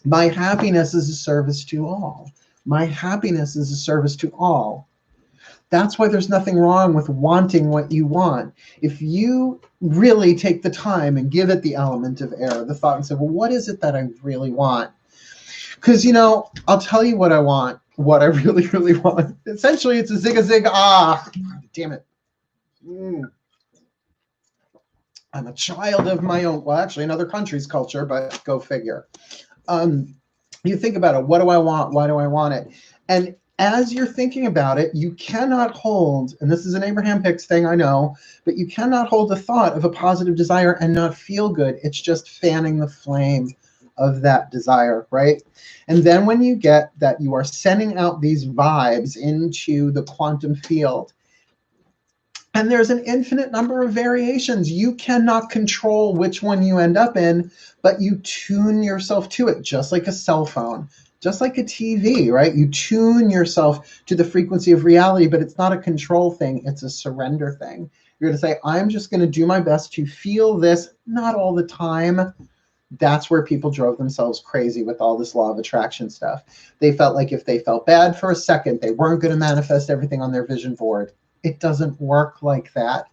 My happiness is a service to all. My happiness is a service to all. That's why there's nothing wrong with wanting what you want. If you really take the time and give it the element of error, the thought, and say, well, what is it that I really want? Because, you know, I'll tell you what I want, what I really, really want. Essentially, it's a zig-a-zig, damn it. I'm a child of my own, well, actually another country's culture, but go figure. You think about it, what do I want? Why do I want it? And as you're thinking about it, you cannot hold, and this is an Abraham Hicks thing, I know, but you cannot hold the thought of a positive desire and not feel good. It's just fanning the flame of that desire, right? And then when you get that you are sending out these vibes into the quantum field, and there's an infinite number of variations. You cannot control which one you end up in, but you tune yourself to it, just like a cell phone, just like a TV, right? You tune yourself to the frequency of reality, but it's not a control thing. It's a surrender thing. You're going to say, I'm just going to do my best to feel this, not all the time. That's where people drove themselves crazy with all this law of attraction stuff. They felt like if they felt bad for a second, they weren't going to manifest everything on their vision board. It doesn't work like that.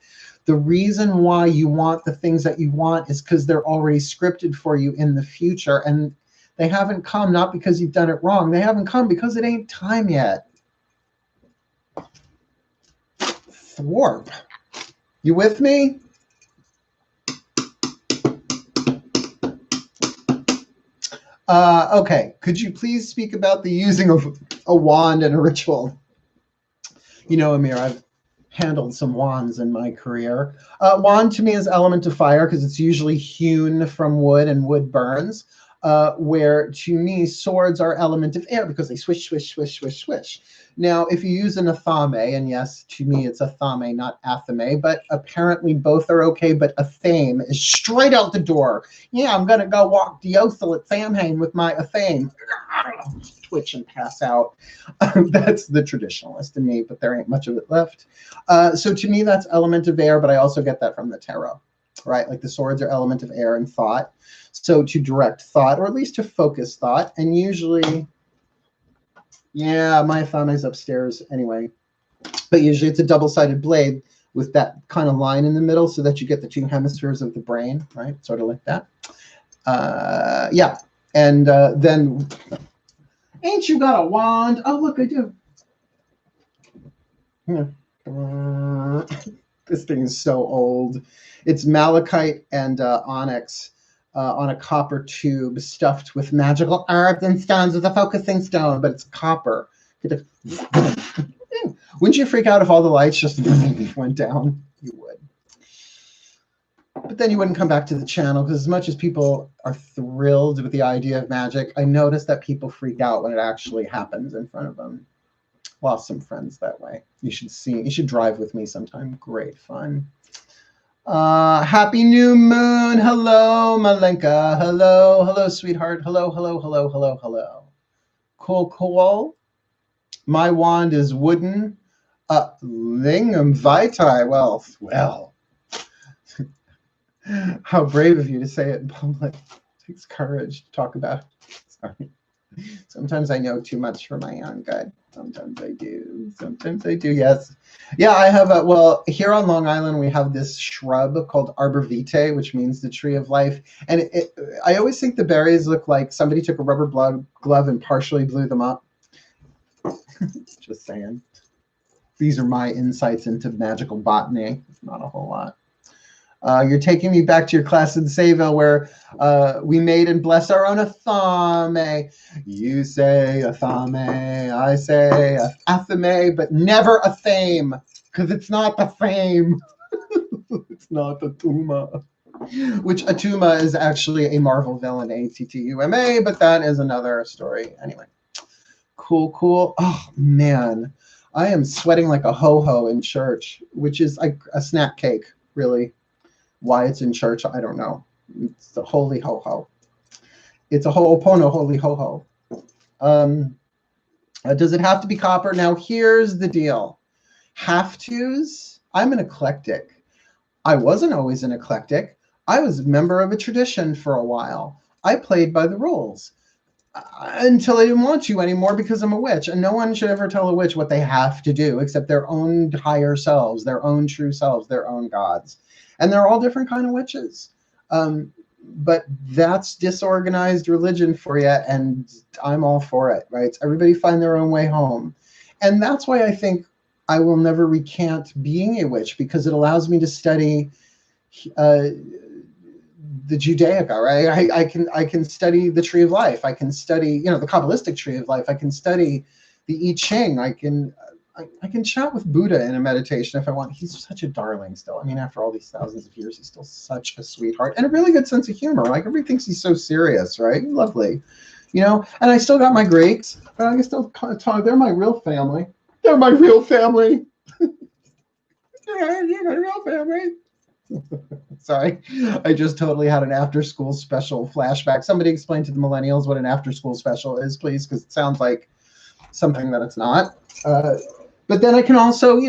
The reason why you want the things that you want is because they're already scripted for you in the future. And they haven't come not because you've done it wrong. They haven't come because it ain't time yet. Thwarp. You with me? Okay. Could you please speak about the using of a wand in a ritual? You know, Amir, I've handled some wands in my career. Wand to me is element of fire because it's usually hewn from wood and wood burns, where to me swords are element of air because they swish, swish, swish, swish, swish. Now, if you use an athame, and yes, to me it's athame, not athame, but apparently both are okay, but athame is straight out the door. Yeah, I'm going to go walk the Othel at Samhain with my athame. Twitch and pass out. That's the traditionalist in me, but there ain't much of it left. So to me, that's element of air, but I also get that from the tarot, right? Like the swords are element of air and thought. So to direct thought, or at least to focus thought, and usually, yeah, my thumb is upstairs anyway, but usually it's a double-sided blade with that kind of line in the middle so that you get the two hemispheres of the brain, right? Sort of like that. Yeah, and then... Ain't you got a wand? Oh, look, I do. This thing is so old. It's malachite and onyx on a copper tube stuffed with magical herbs and stones with a focusing stone, but it's copper. Wouldn't you freak out if all the lights just went down? You would. But then you wouldn't come back to the channel, because as much as people are thrilled with the idea of magic, I notice that people freak out when it actually happens in front of them. Lost some friends that way. You should see. You should drive with me sometime. Great fun. Happy new moon. Hello, Malenka. Hello, hello, sweetheart. Hello, hello, hello, hello, hello. Cool, cool. My wand is wooden. Lingam vitae. Well. How brave of you to say it in public. It takes courage to talk about it. Sorry. Sometimes I know too much for my own good. Sometimes I do. Sometimes I do, yes. Yeah, I have a, well, here on Long Island, we have this shrub called Arbor Vitae, which means the tree of life. And I always think the berries look like somebody took a rubber glove and partially blew them up. Just saying. These are my insights into magical botany. Not a whole lot. You're taking me back to your class in Sayville where we made and blessed our own athame. You say athame, I say athame, but never a thame, because it's not the fame. It's not the Tuma. Which Atuma is actually a Marvel villain, A-T-T-U-M-A, but that is another story. Anyway, cool, cool. Oh, man. I am sweating like a ho-ho in church, which is like a snack cake, really. Why it's in church, I don't know. It's the holy ho-ho. It's a ho'opono holy ho-ho. Does it have to be copper? Now, here's the deal. Have tos? I'm an eclectic. I wasn't always an eclectic. I was a member of a tradition for a while. I played by the rules until I didn't want to anymore because I'm a witch. And no one should ever tell a witch what they have to do except their own higher selves, their own true selves, their own gods. And they're all different kind of witches. But that's disorganized religion for you, and I'm all for it, right? Everybody find their own way home. And that's why I think I will never recant being a witch, because it allows me to study the Judaica, right? I can study the tree of life. I can study, the Kabbalistic tree of life. I can study the I Ching. I can chat with Buddha in a meditation if I want. He's such a darling still. I mean, after all these thousands of years, he's still such a sweetheart and a really good sense of humor. Like, everybody thinks he's so serious, right? Lovely, And I still got my Greeks, but I can still talk. They're my real family. They're my real family. You're my real family. Sorry, I just totally had an after-school special flashback. Somebody explain to the millennials what an after-school special is, please, because it sounds like something that it's not. But then I can also,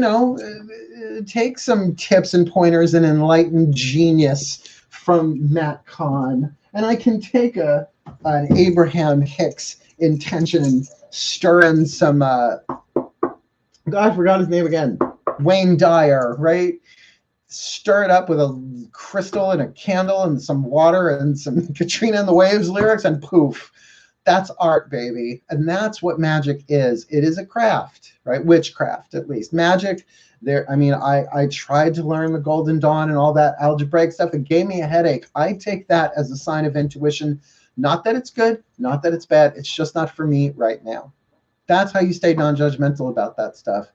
take some tips and pointers and enlightened genius from Matt Kahn, and I can take an Abraham Hicks intention and stir in some, God, I forgot his name again, Wayne Dyer, right? Stir it up with a crystal and a candle and some water and some Katrina and the Waves lyrics, and poof, that's art, baby. And that's what magic is. It is a craft, right? Witchcraft, at least. Magic, I tried to learn the Golden Dawn and all that algebraic stuff. It gave me a headache. I take that as a sign of intuition. Not that it's good, not that it's bad. It's just not for me right now. That's how you stay non-judgmental about that stuff.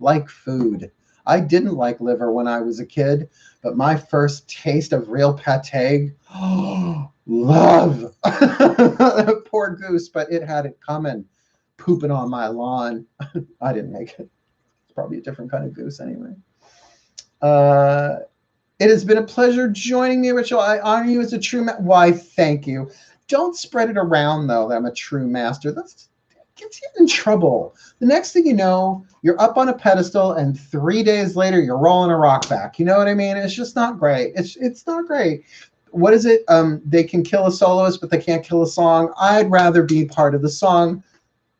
Like food. I didn't like liver when I was a kid, but my first taste of real pate, love. Poor goose, but it had it coming, pooping on my lawn. I didn't make it. It's probably a different kind of goose anyway. It has been a pleasure joining me, Rachel. I honor you as a true master. Why, thank you. Don't spread it around, though, that I'm a true master. That gets you in trouble. The next thing you know, you're up on a pedestal, and 3 days later, you're rolling a rock back. You know what I mean? It's just not great. It's not great. What is it? They can kill a soloist, but they can't kill a song. I'd rather be part of the song,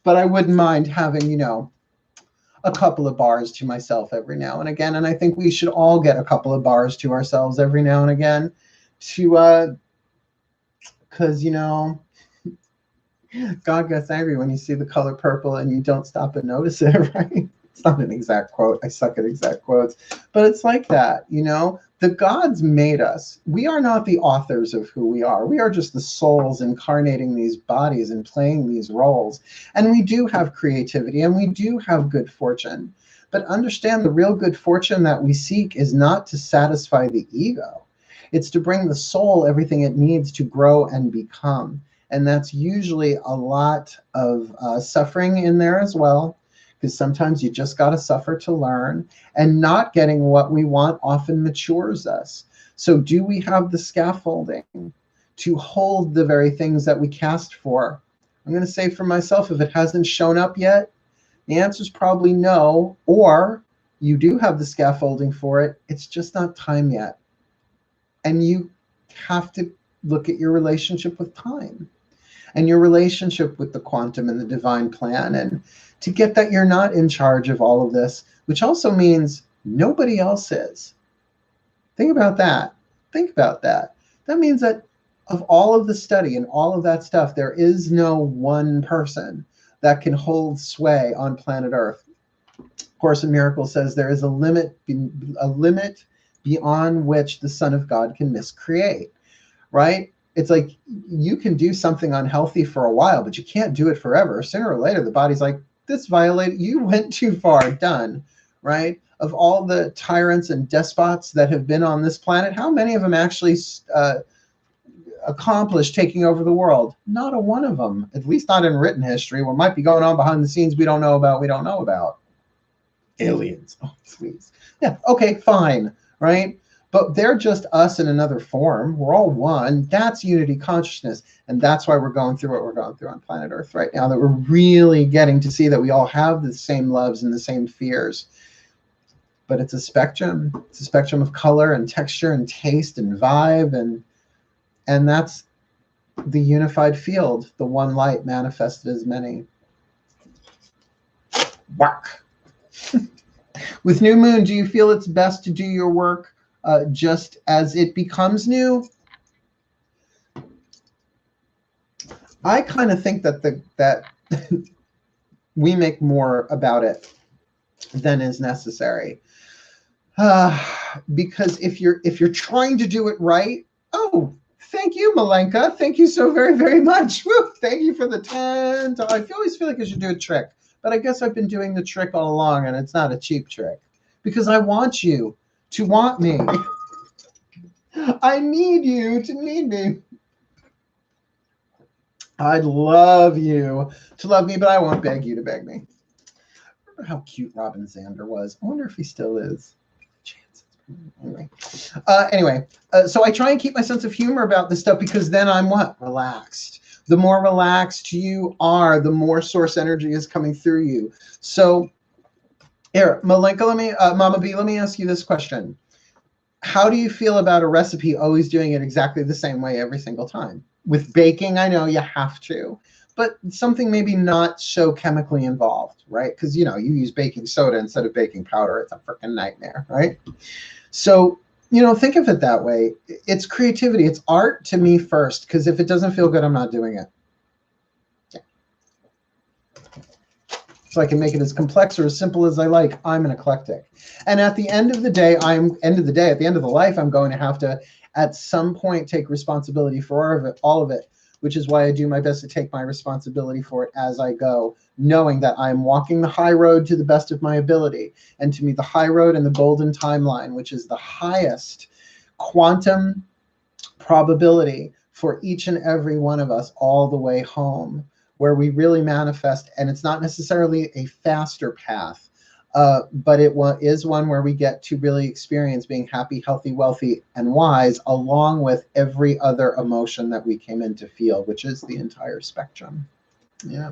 but I wouldn't mind having, a couple of bars to myself every now and again. And I think we should all get a couple of bars to ourselves every now and again because, God gets angry when you see the color purple and you don't stop and notice it, right? It's not an exact quote. I suck at exact quotes. But it's like that, The gods made us. We are not the authors of who we are. We are just the souls incarnating these bodies and playing these roles. And we do have creativity and we do have good fortune. But understand, the real good fortune that we seek is not to satisfy the ego. It's to bring the soul everything it needs to grow and become. And that's usually a lot of suffering in there as well, because sometimes you just got to suffer to learn, and not getting what we want often matures us. So do we have the scaffolding to hold the very things that we cast for? I'm going to say for myself, if it hasn't shown up yet, the answer is probably no, or you do have the scaffolding for it. It's just not time yet. And you have to look at your relationship with time and your relationship with the quantum and the divine plan, and to get that you're not in charge of all of this, which also means nobody else is. Think about that. Think about that. That means that of all of the study and all of that stuff, there is no one person that can hold sway on planet Earth. Course in Miracles says there is a limit beyond which the Son of God can miscreate, right? It's like you can do something unhealthy for a while, but you can't do it forever. Sooner or later, the body's like, this violated, you went too far, done, right? Of all the tyrants and despots that have been on this planet, how many of them actually accomplished taking over the world? Not a one of them, at least not in written history. What might be going on behind the scenes we don't know about. Aliens, oh please. Yeah, okay, fine, right? but they're just us in another form. We're all one. That's unity consciousness. And that's why we're going through what we're going through on planet Earth right now, that we're really getting to see that we all have the same loves and the same fears. But it's a spectrum. It's a spectrum of color and texture and taste and vibe. And that's the unified field, the one light manifested as many. Whack. With new moon, do you feel it's best to do your work just as it becomes new? I kind of think that that we make more about it than is necessary. Because if you're trying to do it right, oh, thank you, Malenka. Thank you so very, very much. Woo, thank you for the 10. I always feel like I should do a trick, but I guess I've been doing the trick all along, and it's not a cheap trick because I want you to want me. I need you to need me. I'd love you to love me, but I won't beg you to beg me. I remember how cute Robin Zander was. I wonder if he still is. Anyway, so I try and keep my sense of humor about this stuff because then I'm what? Relaxed. The more relaxed you are, the more source energy is coming through you. So here, Malenka, Mama B, let me ask you this question. How do you feel about a recipe always doing it exactly the same way every single time? With baking, I know you have to, but something maybe not so chemically involved, right? Because, you know, you use baking soda instead of baking powder. It's a freaking nightmare, right? So, you know, think of it that way. It's creativity. It's art to me first, because if it doesn't feel good, I'm not doing it. Yeah. So I can make it as complex or as simple as I like. I'm an eclectic. And at the end of the day, at the end of the life, I'm going to have to, at some point, take responsibility for all of it, which is why I do my best to take my responsibility for it as I go, knowing that I'm walking the high road to the best of my ability. And to me, the high road and the golden timeline, which is the highest quantum probability for each and every one of us all the way home, where we really manifest. And it's not necessarily a faster path, but it is one where we get to really experience being happy, healthy, wealthy, and wise, along with every other emotion that we came in to feel, which is the entire spectrum. Yeah.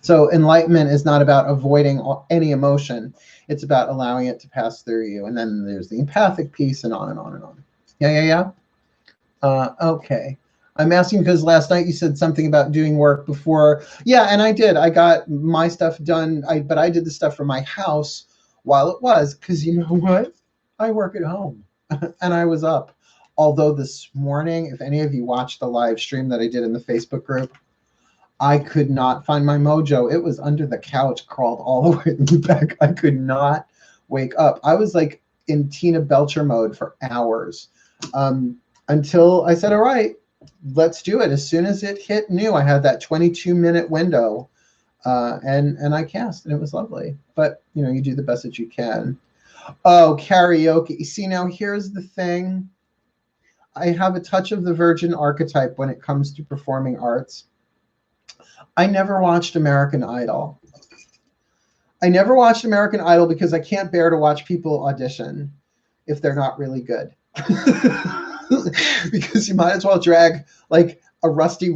So enlightenment is not about avoiding any emotion. It's about allowing it to pass through you. And then there's the empathic piece, and on and on and on. Yeah. Okay. I'm asking because last night you said something about doing work before. Yeah, and I did. I got my stuff done, but I did the stuff from my house while it was, because you know what? I work at home, and I was up. Although this morning, if any of you watched the live stream that I did in the Facebook group, I could not find my mojo. It was under the couch, crawled all the way in the back. I could not wake up. I was like in Tina Belcher mode for hours until I said, all right, let's do it. As soon as it hit new, I had that 22-minute window, and I cast, and it was lovely. But, you know, you do the best that you can. Oh, karaoke. See, now here's the thing. I have a touch of the virgin archetype when it comes to performing arts. I never watched American Idol. I never watched American Idol because I can't bear to watch people audition if they're not really good. Because you might as well drag like a rusty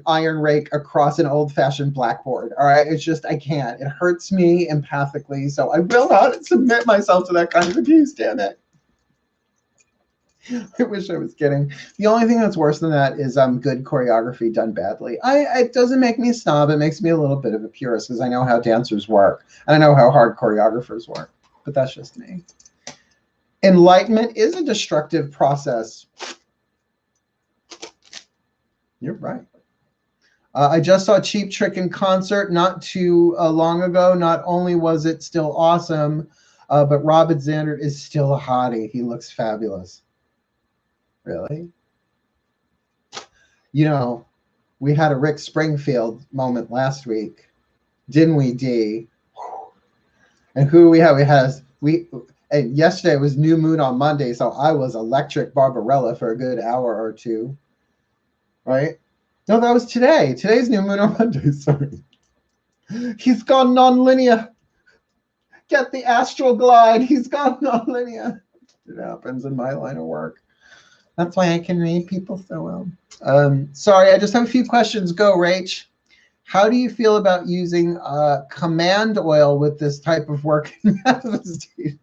iron rake across an old-fashioned blackboard. All right, it's just, I can't. It hurts me empathically, so I will not submit myself to that kind of abuse. Damn it. I wish I was kidding. The only thing that's worse than that is good choreography done badly. It doesn't make me a snob. It makes me a little bit of a purist because I know how dancers work and I know how hard choreographers work. But that's just me. Enlightenment is a destructive process. You're right. I just saw Cheap Trick in concert not too long ago. Not only was it still awesome, but Robin Zander is still a hottie. He looks fabulous. Really? You know, we had a Rick Springfield moment last week, didn't we, Dee? And who we had? And yesterday was New Moon on Monday, so I was electric Barbarella for a good hour or two. Right? No, that was today. Today's New Moon on Monday, sorry. He's gone non-linear. Get the astral glide. He's gone non-linear. It happens in my line of work. That's why I can read people so well. Sorry, I just have a few questions. Go, Rach. How do you feel about using command oil with this type of working manifestation?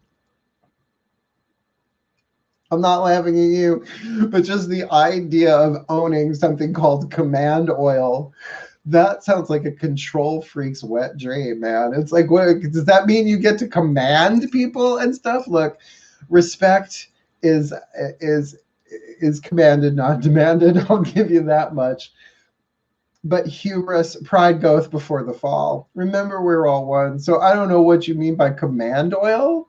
I'm not laughing at you, but just the idea of owning something called command oil. That sounds like a control freak's wet dream, man. It's like, what does that mean? You get to command people and stuff? Look, respect is commanded, not demanded. I'll give you that much. But hubris, pride goeth before the fall. Remember, we're all one. So I don't know what you mean by command oil.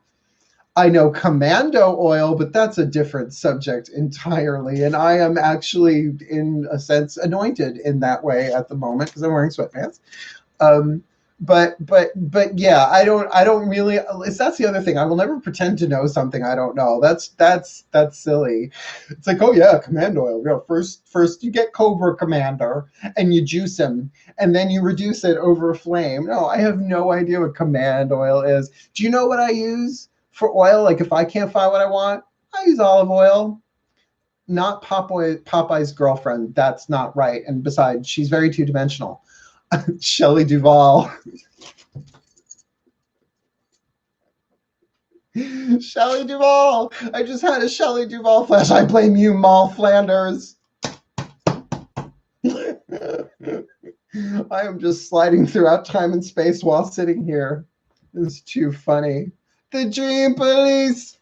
I know commando oil, but that's a different subject entirely. And I am actually, in a sense, anointed in that way at the moment because I'm wearing sweatpants. But yeah, I don't really. That's the other thing. I will never pretend to know something I don't know. That's silly. It's like, oh yeah, command oil. You know, first you get Cobra Commander and you juice him, and then you reduce it over a flame. No, I have no idea what command oil is. Do you know what I use for oil? Like if I can't find what I want, I use olive oil. Not Popeye's girlfriend. That's not right. And besides, she's very two-dimensional. Shelley Duvall. Shelley Duvall. I just had a Shelley Duvall flash. I blame you, Mal Flanders. I am just sliding throughout time and space while sitting here. It's too funny. The Dream Police.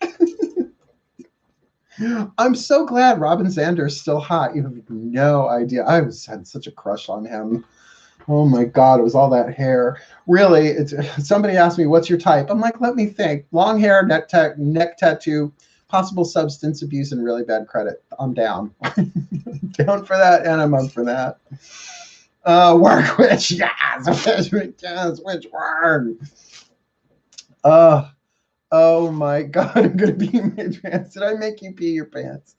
I'm so glad Robin Zander's still hot. You have no idea. I had such a crush on him. Oh my God, it was all that hair. Really, somebody asked me, what's your type? I'm like, let me think. Long hair, neck tattoo, possible substance abuse, and really bad credit. I'm down. Down for that, and I'm up for that. Work witch, yes, which word? Oh my God, I'm going to pee my pants. Did I make you pee your pants?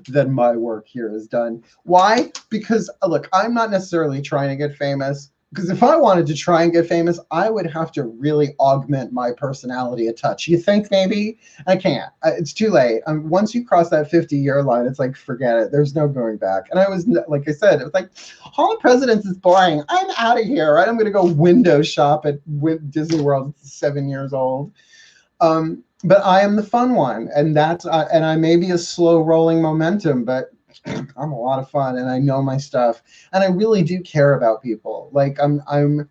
Then my work here is done. Why? Because, look, I'm not necessarily trying to get famous. Because if I wanted to try and get famous, I would have to really augment my personality a touch. You think maybe? I can't. It's too late. Once you cross that 50-year line, it's like, forget it. There's no going back. And I was, like I said, it was like, Hall of Presidents is boring. I'm out of here, right? I'm going to go window shop at Disney World at 7 years old. But I am the fun one, and that's and I may be a slow rolling momentum, but I'm a lot of fun, and I know my stuff, and I really do care about people. Like I've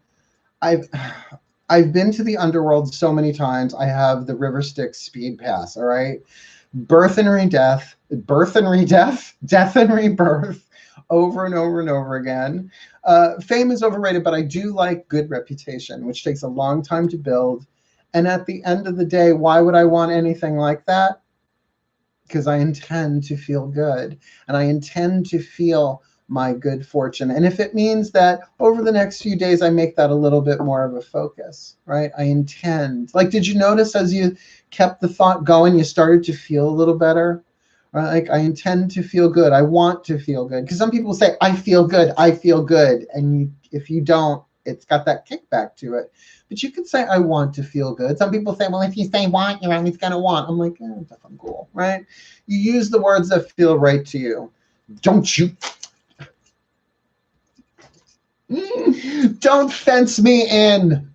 been to the underworld so many times. I have the River Styx speed pass. All right, birth and re-death, death and rebirth, over and over and over again. Fame is overrated, but I do like good reputation, which takes a long time to build. And at the end of the day, why would I want anything like that? Because I intend to feel good, and I intend to feel my good fortune. And if it means that over the next few days, I make that a little bit more of a focus, right? I intend. Like, did you notice as you kept the thought going, you started to feel a little better? Right? Like, I intend to feel good. I want to feel good. Because some people say, I feel good. I feel good. And if you don't, it's got that kickback to it. But you could say, I want to feel good. Some people say, well, if you say want, you're always going to want. I'm like, I'm cool, right? You use the words that feel right to you. Don't you? Don't fence me in.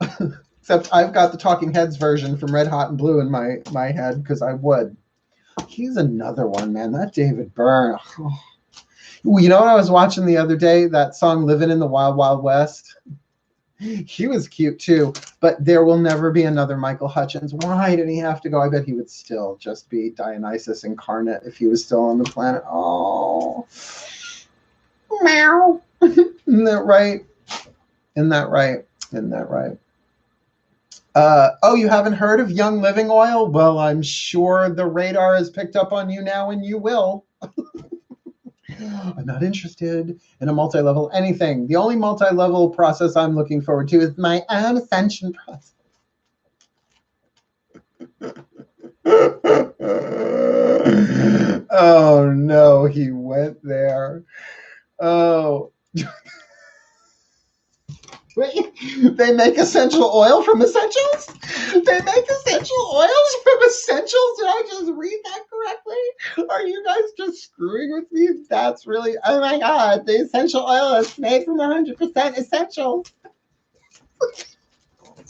Except I've got the Talking Heads version from Red Hot and Blue in my head because I would. He's another one, man. That David Byrne. Oh. You know what I was watching the other day? That song Living in the Wild Wild West. He was cute too, but there will never be another Michael Hutchins. Why did he have to go? I bet he would still just be Dionysus incarnate if he was still on the planet. Oh, meow. Isn't that right? Isn't that right? Isn't that right? Oh, you haven't heard of Young Living Oil? Well, I'm sure the radar has picked up on you now, and you will. I'm not interested in a multi-level anything. The only multi-level process I'm looking forward to is my own ascension process. Oh, no, he went there. Oh. Wait, they make essential oil from essentials? They make essential oils from essentials? Did I just read that correctly? Are you guys just screwing with me? That's really, oh my God, the essential oil is made from 100% essentials.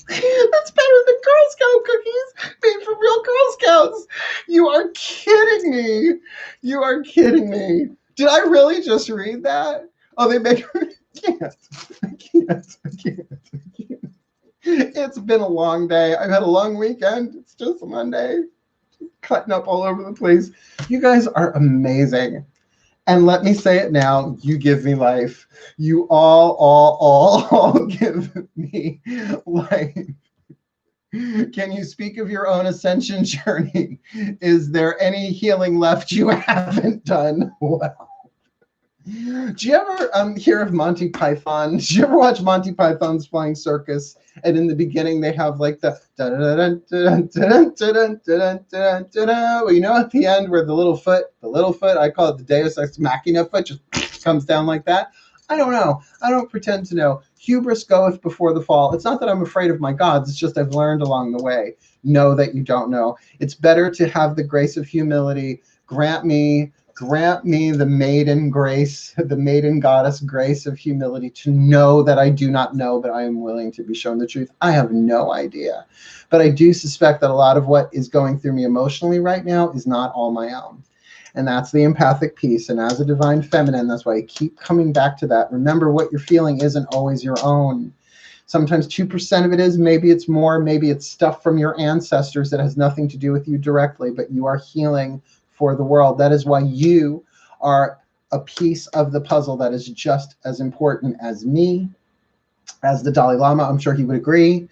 That's better than Girl Scout cookies made from real Girl Scouts. You are kidding me. You are kidding me. Did I really just read that? Oh, they make... I can't. It's been a long day. I've had a long weekend. It's just a Monday. Cutting up all over the place. You guys are amazing. And let me say it now, you give me life. You all give me life. Can you speak of your own ascension journey? Is there any healing left you haven't done? Well, do you ever hear of Monty Python? Did you ever watch Monty Python's Flying Circus? And in the beginning, they have like the well, you know, at the end where the little foot, I call it the Deus Ex Machina foot, just comes down like that. I don't know. I don't pretend to know. Hubris goeth before the fall. It's not that I'm afraid of my gods. It's just I've learned along the way. Know that you don't know. It's better to have the grace of humility. Grant me the maiden grace, the maiden goddess grace of humility to know that I do not know, but I am willing to be shown the truth. I have no idea. But I do suspect that a lot of what is going through me emotionally right now is not all my own. And that's the empathic piece. And as a divine feminine, that's why I keep coming back to that. Remember, what you're feeling isn't always your own. Sometimes 2% of it is, maybe it's more, maybe it's stuff from your ancestors that has nothing to do with you directly, but you are healing for the world. That is why you are a piece of the puzzle that is just as important as me, as the Dalai Lama. I'm sure he would agree.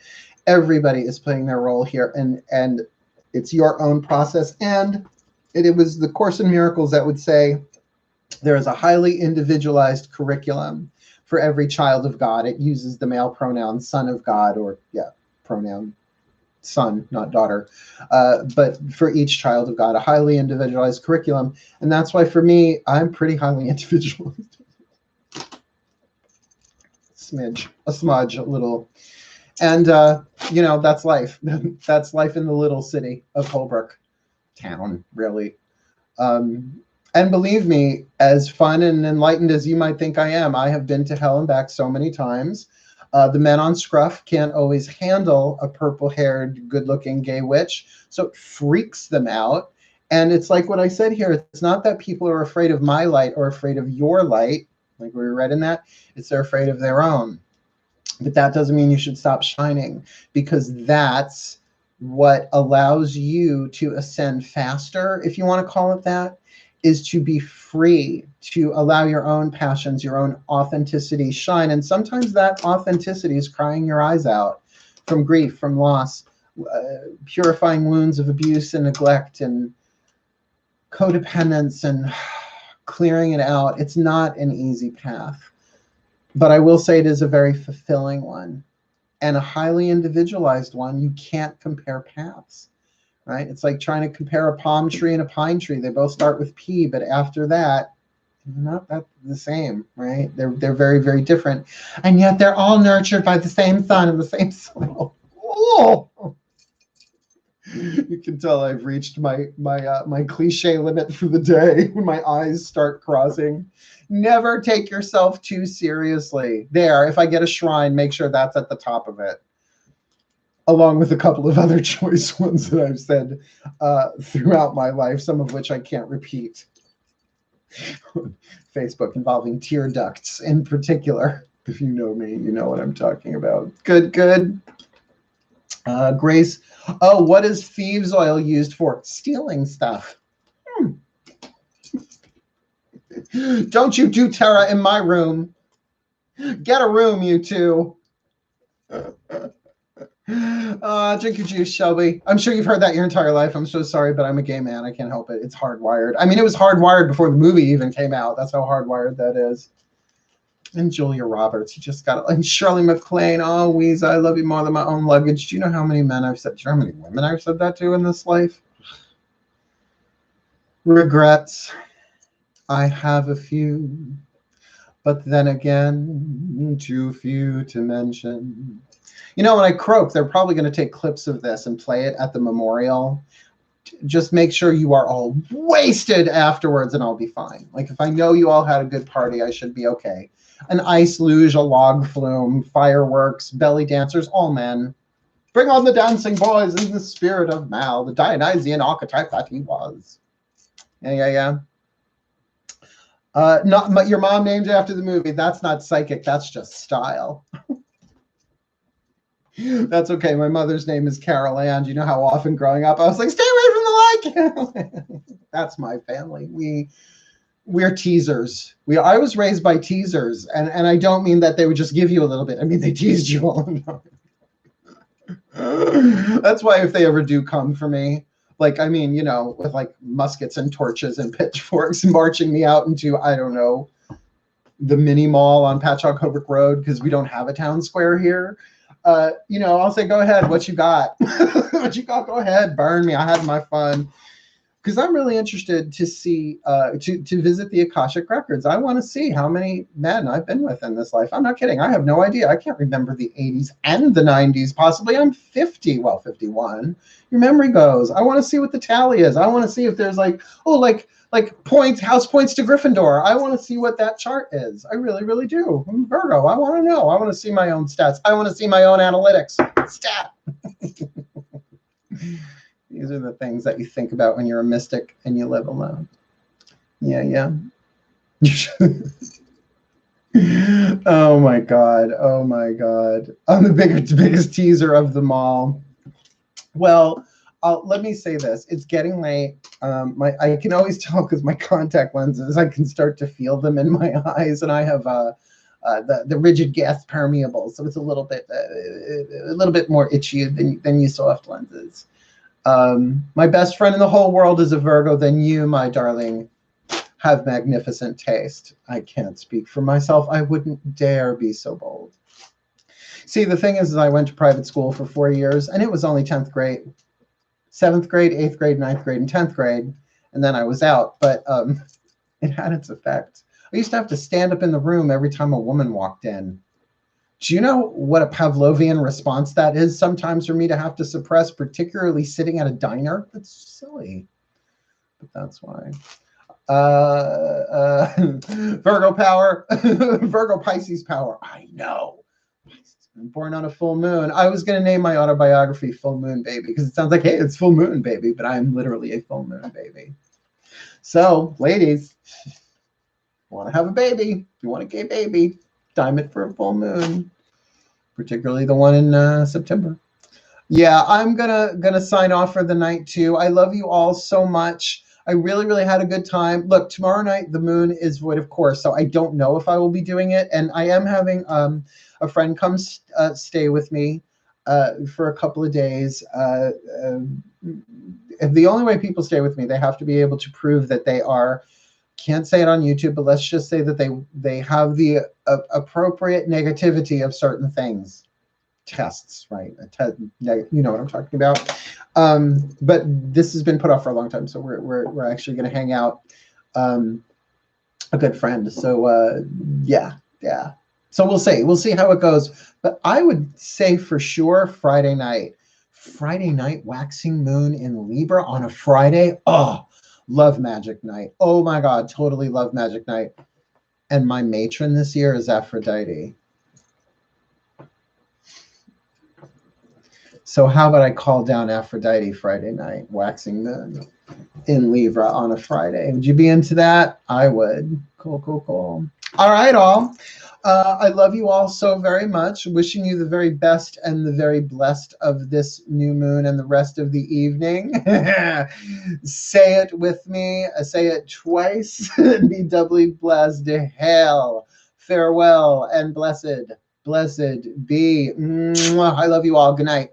Everybody is playing their role here, and it's your own process. And it was the Course in Miracles that would say there is a highly individualized curriculum for every child of God. It uses the male pronoun son of God, or pronoun son, not daughter, but for each child of God, a highly individualized curriculum. And that's why for me, I'm pretty highly individualized. A smudge, a little. And, you know, that's life. That's life in the little city of Holbrook town, really. And believe me, as fun and enlightened as you might think I am, I have been to hell and back so many times. The men on Scruff can't always handle a purple-haired, good-looking gay witch, so it freaks them out. And it's like what I said here. It's not that people are afraid of my light or afraid of your light, like we read in that. It's they're afraid of their own. But that doesn't mean you should stop shining, because that's what allows you to ascend faster, if you want to call it that, is to be free, to allow your own passions, your own authenticity shine. And sometimes that authenticity is crying your eyes out from grief, from loss, purifying wounds of abuse and neglect and codependence and clearing it out. It's not an easy path, but I will say it is a very fulfilling one and a highly individualized one. You can't compare paths. Right? It's like trying to compare a palm tree and a pine tree. They both start with P, but after that, they're not that the same, right? They're very, very different. And yet they're all nurtured by the same sun and the same soil. Oh! You can tell I've reached my cliche limit for the day when my eyes start crossing. Never take yourself too seriously. There, if I get a shrine, make sure that's at the top of it, along with a couple of other choice ones that I've said throughout my life, some of which I can't repeat. Facebook, involving tear ducts in particular. If you know me, you know what I'm talking about. Good. Grace, oh, what is thieves oil used for? Stealing stuff. Don't you do Terra in my room. Get a room, you two. Drink your juice, Shelby. I'm sure you've heard that your entire life. I'm so sorry, but I'm a gay man. I can't help it. It's hardwired. I mean, it was hardwired before the movie even came out. That's how hardwired that is. And Julia Roberts, you just got it. And Shirley MacLaine, oh, Weeza, I love you more than my own luggage. Do you know how many men I've said? Do you know how many women I've said that to in this life? Regrets. I have a few. but then again, too few to mention. You know, when I croak, they're probably going to take clips of this and play it at the memorial. Just make sure you are all wasted afterwards and I'll be fine. Like if I know you all had a good party, I should be okay. An ice luge, a log flume, fireworks, belly dancers, all men. Bring on the dancing boys in the spirit of Mal, the Dionysian archetype that he was. Yeah. Not your mom named after the movie. That's not psychic. That's just style. That's okay. My mother's name is Carol Ann. You know how often growing up I was like, stay away from the light, Carol Ann. That's my family. We're teasers. I was raised by teasers, and I don't mean that they would just give you a little bit. I mean they teased you all the time. That's why if they ever do come for me, like, I mean, you know, with like muskets and torches and pitchforks marching me out into, I don't know, the mini mall on Patchogue Holbrook Road, because we don't have a town square here. You know, I'll say, go ahead. What you got? What you got? Go ahead. Burn me. I had my fun. Because I'm really interested to see, to visit the Akashic Records. I want to see how many men I've been with in this life. I'm not kidding. I have no idea. I can't remember the 80s and the 90s. Possibly I'm 50. Well, 51. Your memory goes. I want to see what the tally is. I want to see if there's like, oh, like points, house points to Gryffindor. I want to see what that chart is. I really, really do. I'm Virgo. I want to know. I want to see my own stats. I want to see my own analytics. Stat. These are the things that you think about when you're a mystic and you live alone. Yeah. Oh my God. I'm the biggest teaser of them all. Well, let me say this. It's getting late. I can always tell because my contact lenses, I can start to feel them in my eyes, and I have the rigid gas permeable, so it's a little bit more itchy than you soft lenses. My best friend in the whole world is a Virgo. Then you, my darling, have magnificent taste. I can't speak for myself. I wouldn't dare be so bold. See, the thing is I went to private school for 4 years, and it was only 10th grade. 7th grade, 8th grade, 9th grade, and 10th grade, and then I was out. But it had its effect. I used to have to stand up in the room every time a woman walked in. Do you know what a Pavlovian response that is sometimes for me to have to suppress, particularly sitting at a diner? That's silly, but that's why. Virgo power, Virgo Pisces power. I know. Born on a full moon. I was going to name my autobiography Full Moon Baby because it sounds like, hey, it's full moon baby, but I'm literally a full moon baby. So, ladies, want to have a baby, you want a gay baby, time it for a full moon, particularly the one in September. Yeah, I'm gonna sign off for the night too. I love you all so much. I really, really had a good time. Look, tomorrow night the moon is void, of course, so I don't know if I will be doing it, and I am having a friend come stay with me for a couple of days. The only way people stay with me, they have to be able to prove that they are, can't say it on YouTube, but let's just say that they have the appropriate negativity of certain things. Tests, right? You know what I'm talking about. But this has been put off for a long time, so we're actually going to hang out. A good friend. So yeah. So we'll see how it goes. But I would say for sure Friday night waxing moon in Libra on a Friday. Oh, love Magic Night. Oh my God, totally love Magic Night. And my matron this year is Aphrodite. So how about I call down Aphrodite Friday night, waxing moon in Libra on a Friday? Would you be into that? I would. Cool. All right, all. I love you all so very much. Wishing you the very best and the very blessed of this new moon and the rest of the evening. Say it with me. Say it twice. Be doubly blessed. Hail, farewell, and blessed be. I love you all. Good night.